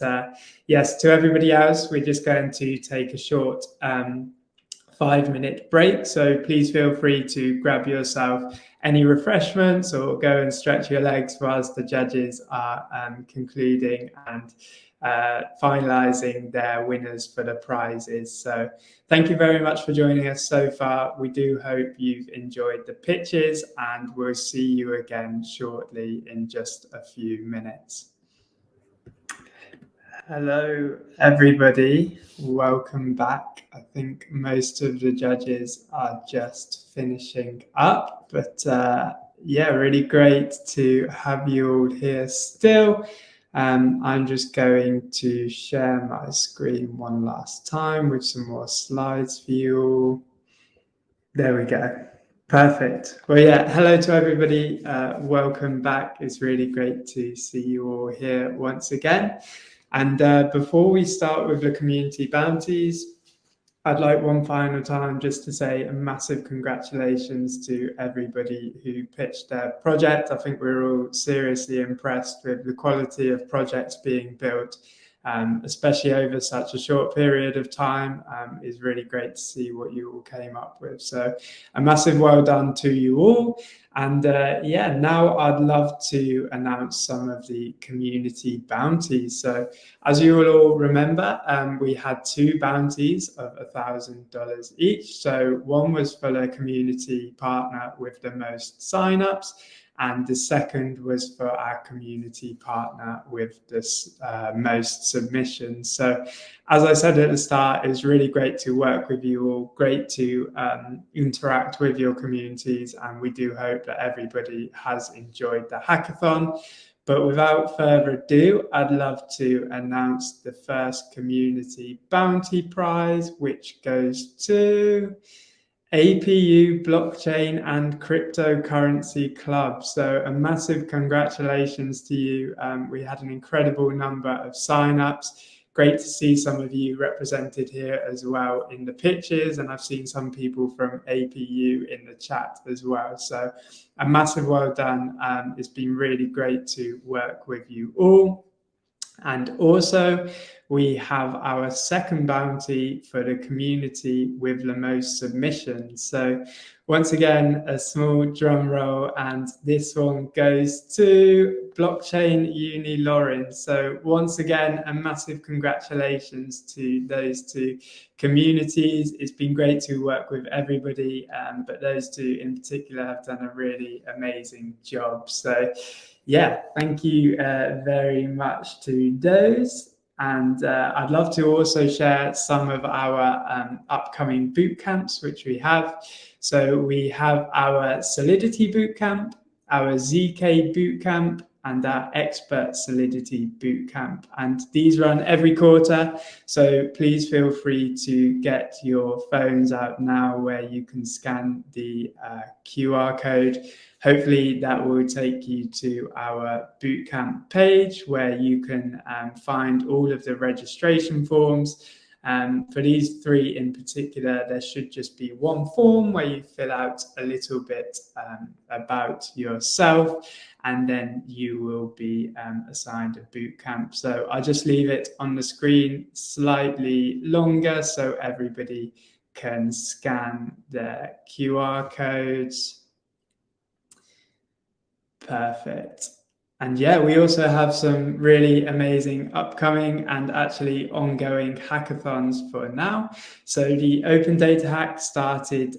yes, to everybody else, we're just going to take a short 5-minute break. So please feel free to grab yourself any refreshments or go and stretch your legs whilst the judges are concluding and finalizing their winners for the prizes. So thank you very much for joining us so far. We do hope you've enjoyed the pitches, and we'll see you again shortly in just a few minutes. Hello, everybody. Welcome back. I think most of the judges are just finishing up, but yeah, really great to have you all here still. I'm just going to share my screen one last time with some more slides for you all. There we go. Perfect. Well, yeah, hello to everybody. Welcome back. It's really great to see you all here once again. And before we start with the community bounties, I'd like one final time just to say a massive congratulations to everybody who pitched their project. I think we're all seriously impressed with the quality of projects being built, especially over such a short period of time. It's really great to see what you all came up with. So a massive well done to you all. And yeah, now I'd love to announce some of the community bounties. So as you will all remember, we had 2 bounties of $1,000 each. So one was for the community partner with the most signups, and the second was for our community partner with the most submissions. So as I said at the start, it was really great to work with you all, great to interact with your communities, and we do hope that everybody has enjoyed the hackathon. But without further ado, I'd love to announce the first community bounty prize, which goes to APU Blockchain and Cryptocurrency Club. So a massive congratulations to you. We had an incredible number of signups. Great to see some of you represented here as well in the pitches, and I've seen some people from APU in the chat as well. So a massive well done. It's been really great to work with you all. And also, we have our second bounty for the community with the most submissions. So once again, a small drum roll, and this one goes to Blockchain Uni Lauren. So once again, a massive congratulations to those 2 communities. It's been great to work with everybody, but those 2 in particular have done a really amazing job. So yeah, thank you very much to those. And I'd love to also share some of our upcoming boot camps, which we have. So we have our Solidity Bootcamp, our ZK Bootcamp, and our Expert Solidity Bootcamp. And these run every quarter. So please feel free to get your phones out now where you can scan the QR code. Hopefully that will take you to our bootcamp page where you can find all of the registration forms. For these 3 in particular, there should just be one form where you fill out a little bit about yourself, and then you will be assigned a bootcamp. So I'll just leave it on the screen slightly longer so everybody can scan the QR codes. Perfect. And yeah, we also have some really amazing upcoming and actually ongoing hackathons for now. So the Open Data Hack started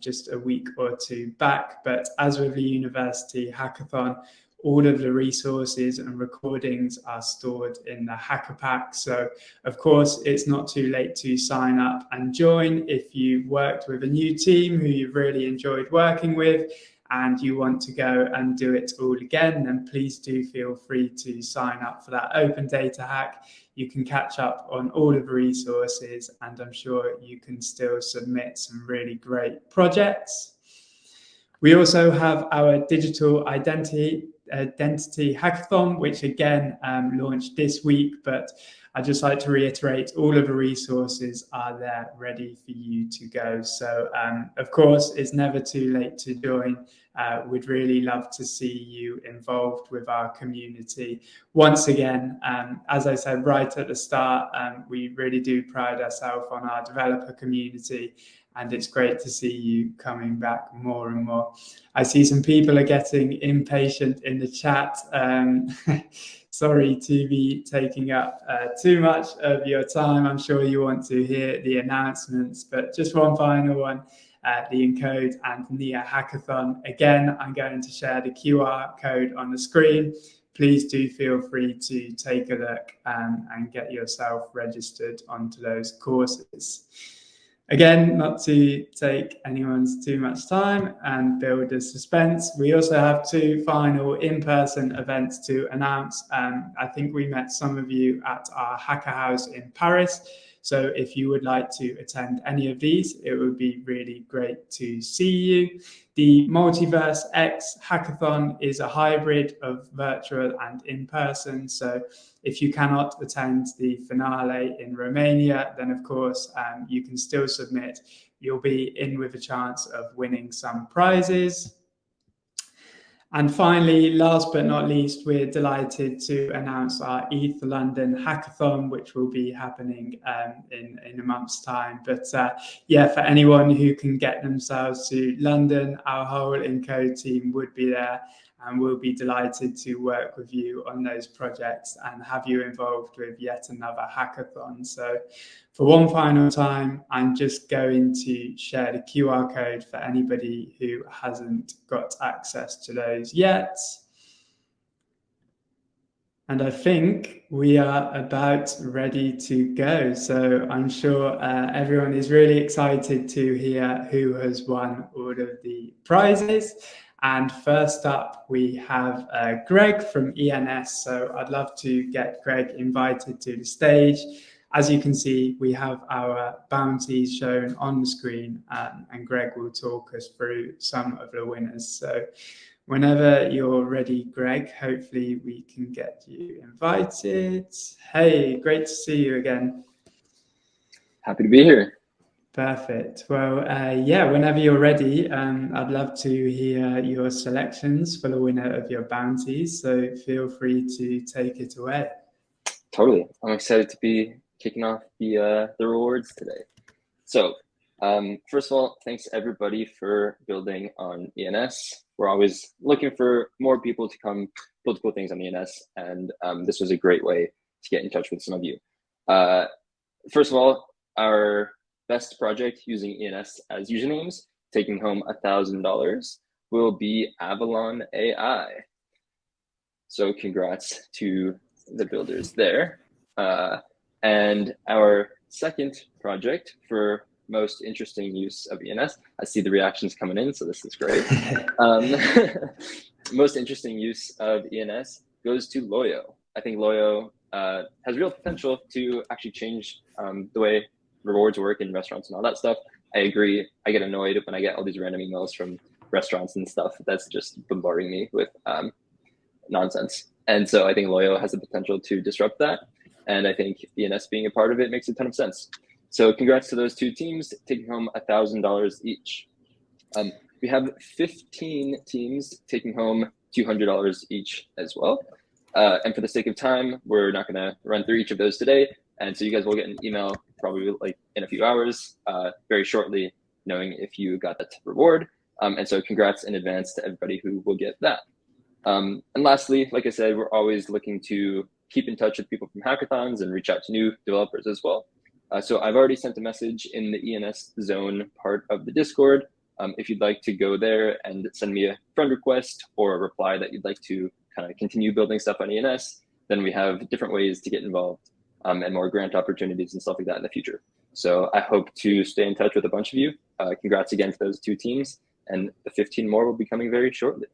just a week or 2 back, but as with the university hackathon, all of the resources and recordings are stored in the Hacker Pack. So of course, it's not too late to sign up and join if you've worked with a new team who you've really enjoyed working with, and you want to go and do it all again, then please do feel free to sign up for that Open Data Hack. You can catch up on all of the resources, and I'm sure you can still submit some really great projects. We also have our digital identity hackathon, which again launched this week, but I'd just like to reiterate all of the resources are there ready for you to go. So of course, it's never too late to join. We'd really love to see you involved with our community. Once again, as I said right at the start, we really do pride ourselves on our developer community, and it's great to see you coming back more and more. I see some people are getting impatient in the chat. Sorry to be taking up too much of your time. I'm sure you want to hear the announcements, but just one final one, the Encode and NIA Hackathon. Again, I'm going to share the QR code on the screen. Please do feel free to take a look and get yourself registered onto those courses. Again, not to take anyone's too much time and build a suspense, we also have 2 final in-person events to announce. I think we met some of you at our Hacker House in Paris. So if you would like to attend any of these, it would be really great to see you. The Multiverse X Hackathon is a hybrid of virtual and in-person. So if you cannot attend the finale in Romania, then of course you can still submit. You'll be in with a chance of winning some prizes. And finally, last but not least, we're delighted to announce our ETH London Hackathon, which will be happening in a month's time. But yeah, for anyone who can get themselves to London, our whole Encode team would be there, and we'll be delighted to work with you on those projects and have you involved with yet another hackathon. So for one final time, I'm just going to share the QR code for anybody who hasn't got access to those yet. And I think we are about ready to go. So I'm sure everyone is really excited to hear who has won all of the prizes. And first up, we have Greg from ENS. So I'd love to get Greg invited to the stage. As you can see, we have our bounties shown on the screen, and Greg will talk us through some of the winners. So whenever you're ready, Greg, hopefully we can get you invited. Hey, great to see you again. Happy to be here. Perfect. Well, yeah, whenever you're ready, I'd love to hear your selections for the winner of your bounties. So feel free to take it away. Totally. I'm excited to be kicking off the rewards today. So first of all, thanks everybody for building on ENS. We're always looking for more people to come build cool things on ENS, and this was a great way to get in touch with some of you. First of all, our best project using ENS as usernames, taking home $1,000, will be Avalon AI. So congrats to the builders there. And our second project for most interesting use of ENS, I see the reactions coming in, so this is great. Most interesting use of ENS goes to Loyo. I think Loyo has real potential to actually change the way rewards work in restaurants and all that stuff. I agree. I get annoyed when I get all these random emails from restaurants and stuff that's just bombarding me with nonsense. And so I think Loyo has the potential to disrupt that. And I think ENS being a part of it makes a ton of sense. So congrats to those 2 teams, taking home $1,000 each. We have 15 teams taking home $200 each as well. And for the sake of time, we're not going to run through each of those today. And so you guys will get an email probably like in a few hours, very shortly, knowing if you got that reward. And so congrats in advance to everybody who will get that. And lastly, like I said, we're always looking to keep in touch with people from hackathons and reach out to new developers as well. So I've already sent a message in the ENS zone part of the Discord. If you'd like to go there and send me a friend request or a reply that you'd like to kind of continue building stuff on ENS, then we have different ways to get involved and more grant opportunities and stuff like that in the future. So I hope to stay in touch with a bunch of you. Congrats again to those 2 teams, and the 15 more will be coming very shortly.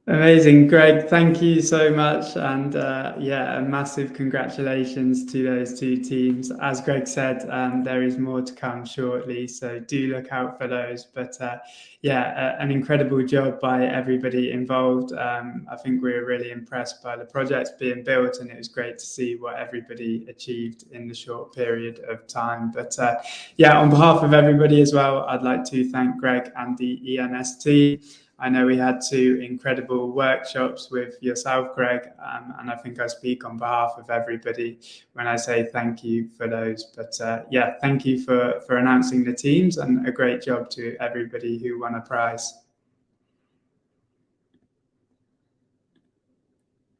Amazing, Greg. Thank you so much. And yeah, a massive congratulations to those two teams. As Greg said, there is more to come shortly, so do look out for those. But yeah, an incredible job by everybody involved. I think we were really impressed by the projects being built, and it was great to see what everybody achieved in the short period of time. But yeah, on behalf of everybody as well, I'd like to thank Greg and the ENS team. I know we had 2 incredible workshops with yourself, Greg, and I think I speak on behalf of everybody when I say thank you for those. But yeah, thank you for announcing the teams, and a great job to everybody who won a prize.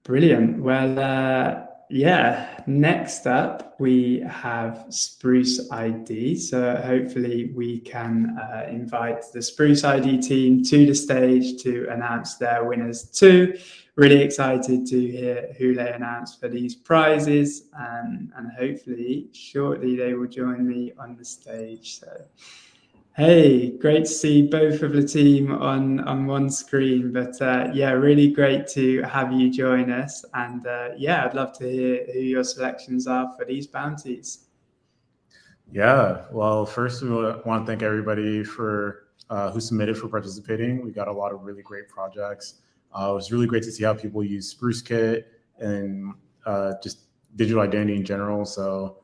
Brilliant. Well, yeah, next up we have Spruce ID. So hopefully we can invite the Spruce ID team to the stage to announce their winners too. Really excited to hear who they announce for these prizes, and hopefully shortly they will join me on the stage. So hey, great to see both of the team on one screen, but yeah, really great to have you join us. And yeah, I'd love to hear who your selections are for these bounties. Yeah, well, first we want to thank everybody for who submitted for participating. We got a lot of really great projects. It was really great to see how people use Spruce Kit and just digital identity in general. So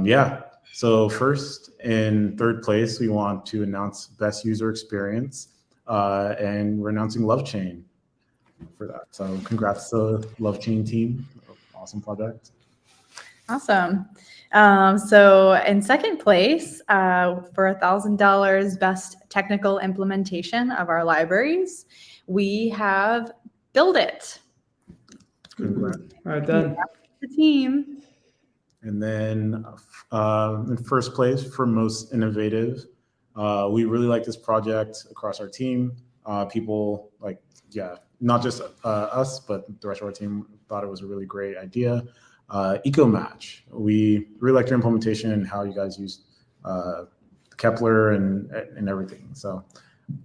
yeah. So first, in third place, we want to announce best user experience, and we're announcing LoveChain for that. So congrats to LoveChain team, awesome project. Awesome. So in second place, for $1,000 best technical implementation of our libraries, we have BuildIt. Congrats. Well done. The team. And then in first place for most innovative, we really like this project across our team. People like, yeah, not just us, but the rest of our team thought it was a really great idea. Ecomatch, we really liked your implementation and how you guys used Kepler and everything. So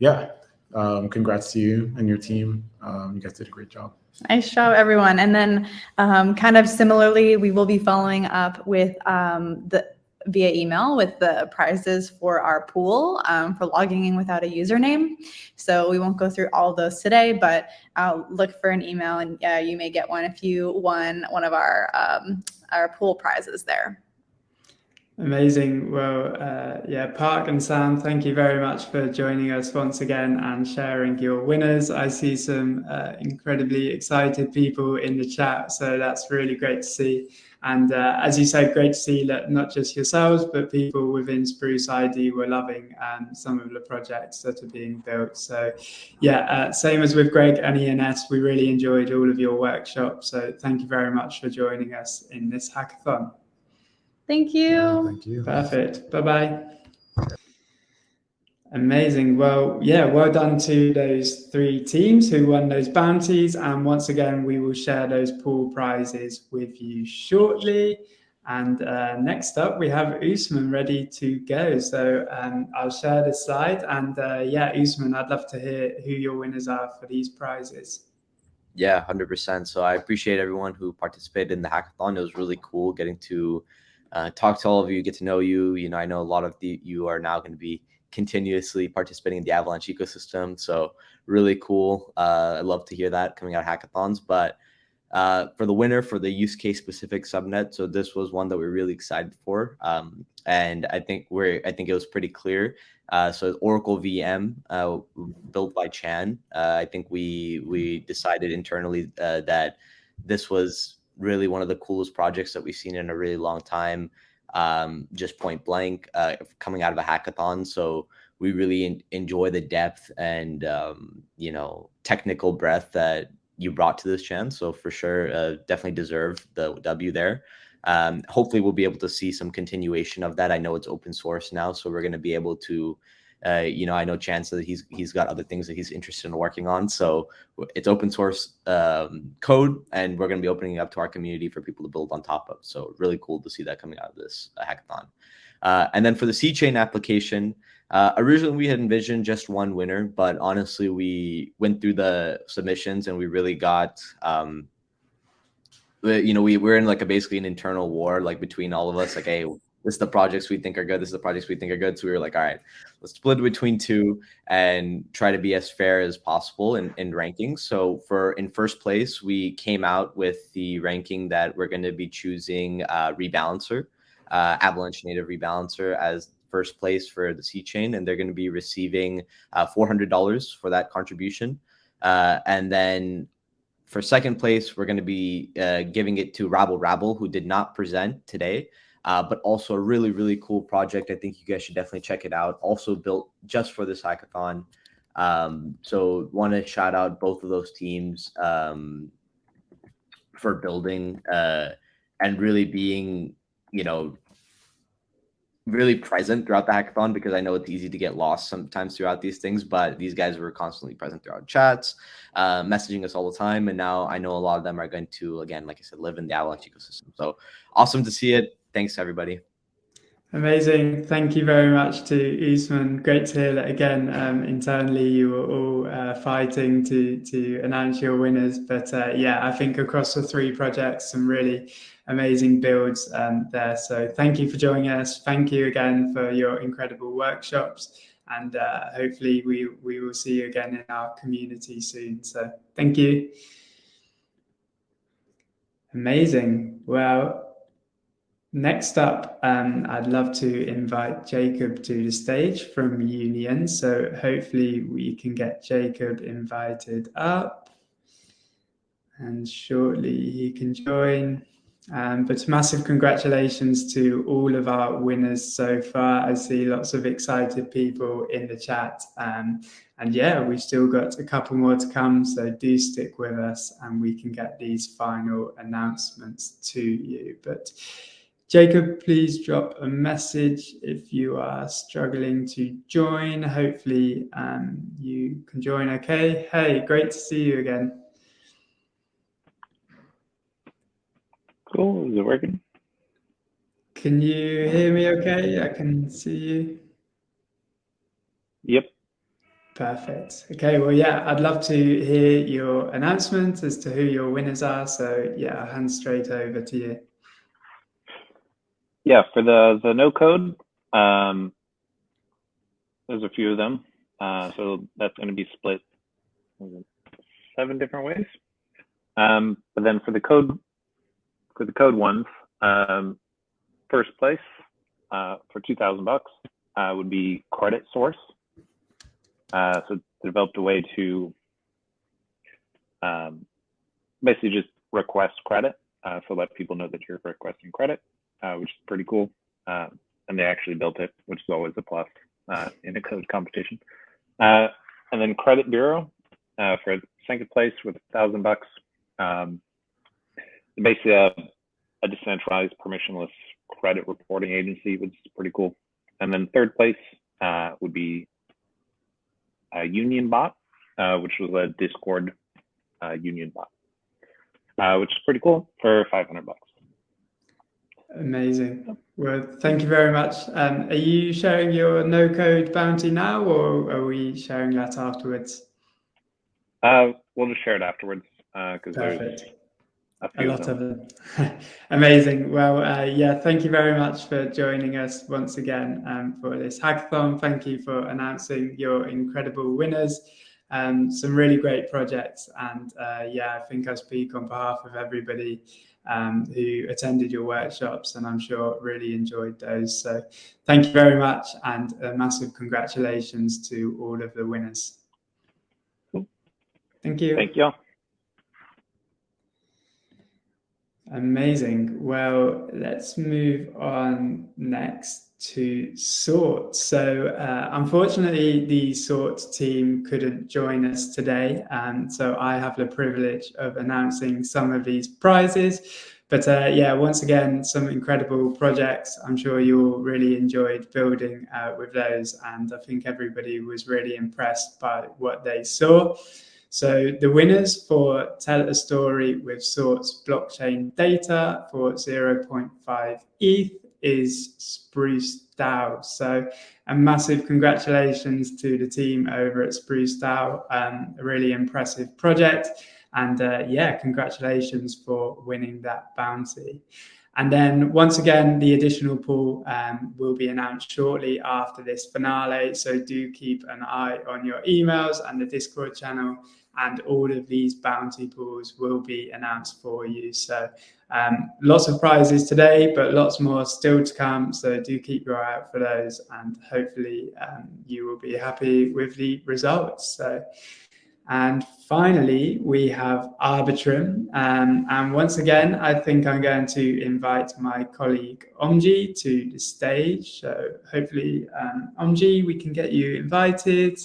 yeah, congrats to you and your team. You guys did a great job. Nice job, everyone. And then kind of similarly, we will be following up with via email with the prizes for our pool for logging in without a username. So we won't go through all those today, but I'll look for an email, and you may get one if you won one of our pool prizes there. Amazing. Well, yeah, Park and Sam, thank you very much for joining us once again and sharing your winners. I see some incredibly excited people in the chat, so that's really great to see. And as you said, great to see that not just yourselves, but people within Spruce ID were loving some of the projects that are being built. So yeah, same as with Greg and ENS, we really enjoyed all of your workshops. So thank you very much for joining us in this hackathon. Thank you. Yeah, thank you. Perfect. Bye-bye. Amazing. Well, yeah, well done to those 3 teams who won those bounties. And once again, we will share those pool prizes with you shortly. And next up, we have Usman ready to go. So I'll share this slide. And yeah, Usman, I'd love to hear who your winners are for these prizes. Yeah, 100%. So I appreciate everyone who participated in the hackathon. It was really cool getting to talk to all of you, get to know you. You know, I know a lot of you are now going to be continuously participating in the Avalanche ecosystem. So really cool. I love to hear that coming out of hackathons. But for the winner for the use case specific subnet, so this was one that we're really excited for. And I think it was pretty clear. So OracleVM built by Chan. I think we decided internally that this was really one of the coolest projects that we've seen in a really long time, just point blank, coming out of a hackathon. So we really enjoy the depth and you know, technical breadth that you brought to this chance. So for sure, definitely deserve the W there. Hopefully we'll be able to see some continuation of that. I know it's open source now, so we're going to be able to You know, I know Chance that he's got other things that he's interested in working on. So it's open source code, and we're going to be opening it up to our community for people to build on top of. So really cool to see that coming out of this hackathon. And then for the C-Chain application, originally we had envisioned just one winner, but honestly, we went through the submissions and we really got, you know, we're in like basically an internal war, like between all of us, like, hey, this is the projects we think are good. This is the projects we think are good. So we were like, all right, let's split it between two and try to be as fair as possible in rankings. So in first place, we came out with the ranking that we're going to be choosing Rebalancer, Avalanche native Rebalancer as first place for the C-Chain. And they're going to be receiving $400 for that contribution. And then for second place, we're going to be giving it to Rabble, who did not present today. But also a really, really cool project. I think you guys should definitely check it out. Also built just for this hackathon. So want to shout out both of those teams for building and really being, you know, really present throughout the hackathon, because I know it's easy to get lost sometimes throughout these things, but these guys were constantly present throughout chats, messaging us all the time. And now I know a lot of them are going to, again, like I said, live in the Avalanche ecosystem. So awesome to see it. Thanks, everybody. Amazing. Thank you very much to Usman. Great to hear that again. Internally, you were all fighting to announce your winners. But yeah, I think across the three projects, some really amazing builds there. So thank you for joining us. Thank you again for your incredible workshops. And hopefully we will see you again in our community soon. So thank you. Amazing. Well, next up, I'd love to invite Jacob to the stage from Union. So hopefully we can get Jacob invited up and shortly he can join. But massive congratulations to all of our winners so far. I see lots of excited people in the chat. And yeah, we've still got a couple more to come. So do stick with us and we can get these final announcements to you. But Jacob, please drop a message if you are struggling to join. Hopefully you can join okay. Hey, great to see you again. Cool, is it working? Can you hear me okay? I can see you. Yep. Perfect. Okay, well, yeah, I'd love to hear your announcement as to who your winners are. So yeah, I'll hand straight over to you. Yeah, for the no code, there's a few of them. So that's going to be split 7 different ways. But then for the code ones, first place for $2,000 would be Credit Source. So developed a way to basically just request credit, so let people know that you're requesting credit, which is pretty cool. And they actually built it, which is always a plus in a code competition. And then Credit Bureau for second place with $1,000. Basically a decentralized permissionless credit reporting agency, which is pretty cool. And then third place would be Union Bot, which was a Discord Union Bot, which is pretty cool for $500. Amazing. Well, thank you very much. Are you sharing your no code bounty now, or are we sharing that afterwards? We'll just share it afterwards because there's a lot of them. Amazing. Well, yeah, thank you very much for joining us once again for this hackathon. Thank you for announcing your incredible winners. Some really great projects. And yeah, I think I speak on behalf of everybody who attended your workshops, and I'm sure really enjoyed those. So thank you very much, and a massive congratulations to all of the winners. Cool. Thank you. Thank you. Amazing. Well, let's move on next to Sort. So unfortunately, the Sort team couldn't join us today. So I have the privilege of announcing some of these prizes. But yeah, once again, some incredible projects. I'm sure you all really enjoyed building with those, and I think everybody was really impressed by what they saw. So the winners for Tell a Story with Sorts blockchain data for 0.5 ETH is Spruce DAO. So a massive congratulations to the team over at Spruce DAO. A really impressive project. And yeah, congratulations for winning that bounty. And then once again, the additional pool will be announced shortly after this finale. So do keep an eye on your emails and the Discord channel, and all of these bounty pools will be announced for you. So lots of prizes today, but lots more still to come. So do keep your eye out for those, and hopefully you will be happy with the results. So. And finally, we have Arbitrum. And once again, I think I'm going to invite my colleague Omji to the stage. So hopefully, Omji, we can get you invited.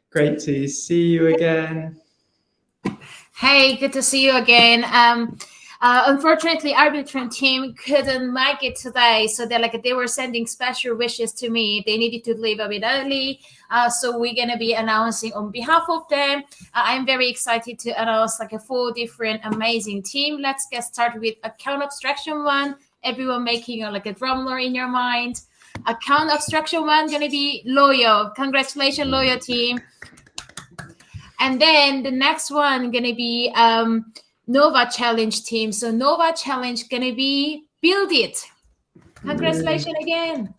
Great to see you again. Hey, good to see you again. Unfortunately, Arbitrum team couldn't make it today, so they were sending special wishes to me. They needed to leave a bit early, so we're gonna be announcing on behalf of them. I'm very excited to announce 4 different amazing team. Let's get started with account abstraction one. Everyone making a drum roll in your mind. Account abstraction one gonna be Loyo. Congratulations, Loyo team. And then the next one gonna be Nova Challenge team. So Nova Challenge gonna be BuildIt. Congratulations again.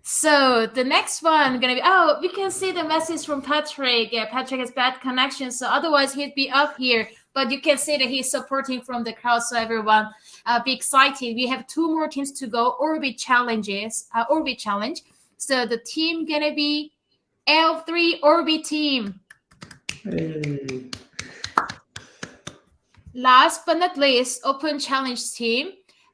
So the next one gonna be, we can see the message from Patrick. Yeah, Patrick has bad connection, so otherwise he'd be up here. But you can see that he's supporting from the crowd. So everyone, be excited. We have 2 more teams to go. Orbit Challenge. So the team gonna be L3 Orbit team. Hey. Last but not least, Open Challenge team.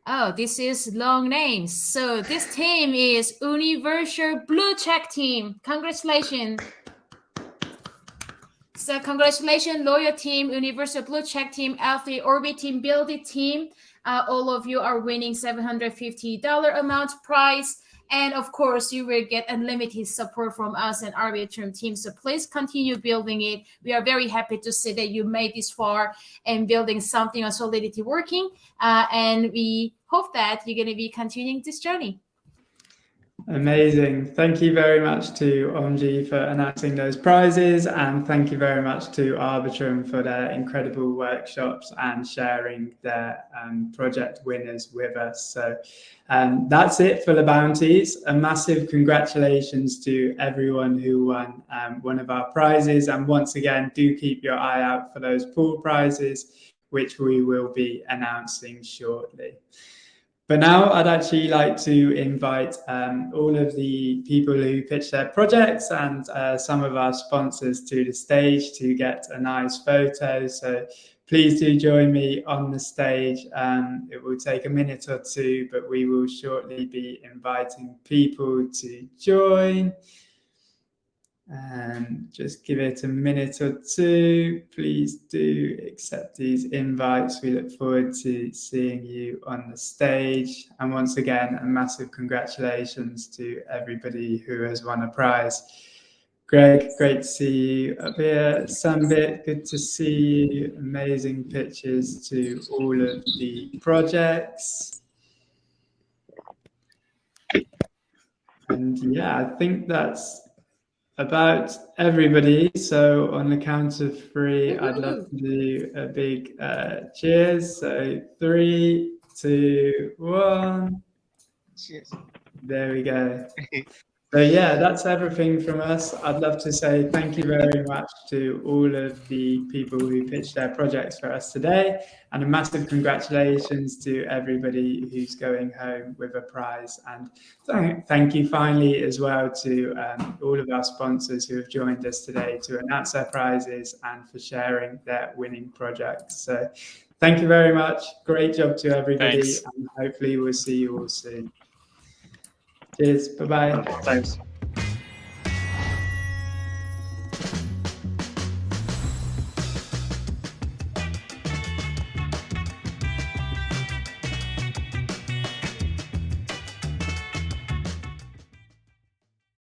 Oh, this is long names. So this team is Universal Bluecheck team. Congratulations. So congratulations, Loyo team, Universal Bluecheck team, L3 Orbit team, BuildIt team. All of you are winning $750 amount prize. And of course, you will get unlimited support from us and Arbitrum team. So please continue building it. We are very happy to see that you made this far and building something on Solidity working. And we hope that you're going to be continuing this journey. Amazing. Thank you very much to Omji for announcing those prizes, and thank you very much to Arbitrum for their incredible workshops and sharing their project winners with us. So that's it for the bounties. A massive congratulations to everyone who won one of our prizes, and once again, do keep your eye out for those pool prizes, which we will be announcing shortly. But now I'd actually like to invite all of the people who pitch their projects and some of our sponsors to the stage to get a nice photo. So please do join me on the stage. It will take a minute or 2, but we will shortly be inviting people to join. Just give it a minute or 2. Please do accept these invites. We look forward to seeing you on the stage. And once again, a massive congratulations to everybody who has won a prize. Greg, great to see you up here. Sambit, good to see you. Amazing pitches to all of the projects. And yeah, I think that's about everybody. So on the count of 3, I'd love to do a big cheers. So 3, 2, 1. Cheers. There we go. So yeah, that's everything from us. I'd love to say thank you very much to all of the people who pitched their projects for us today, and a massive congratulations to everybody who's going home with a prize. And thank you finally as well to all of our sponsors who have joined us today to announce their prizes and for sharing their winning projects. So thank you very much. Great job to everybody. Thanks. And hopefully we'll see you all soon. Cheers. Bye-bye. Thanks.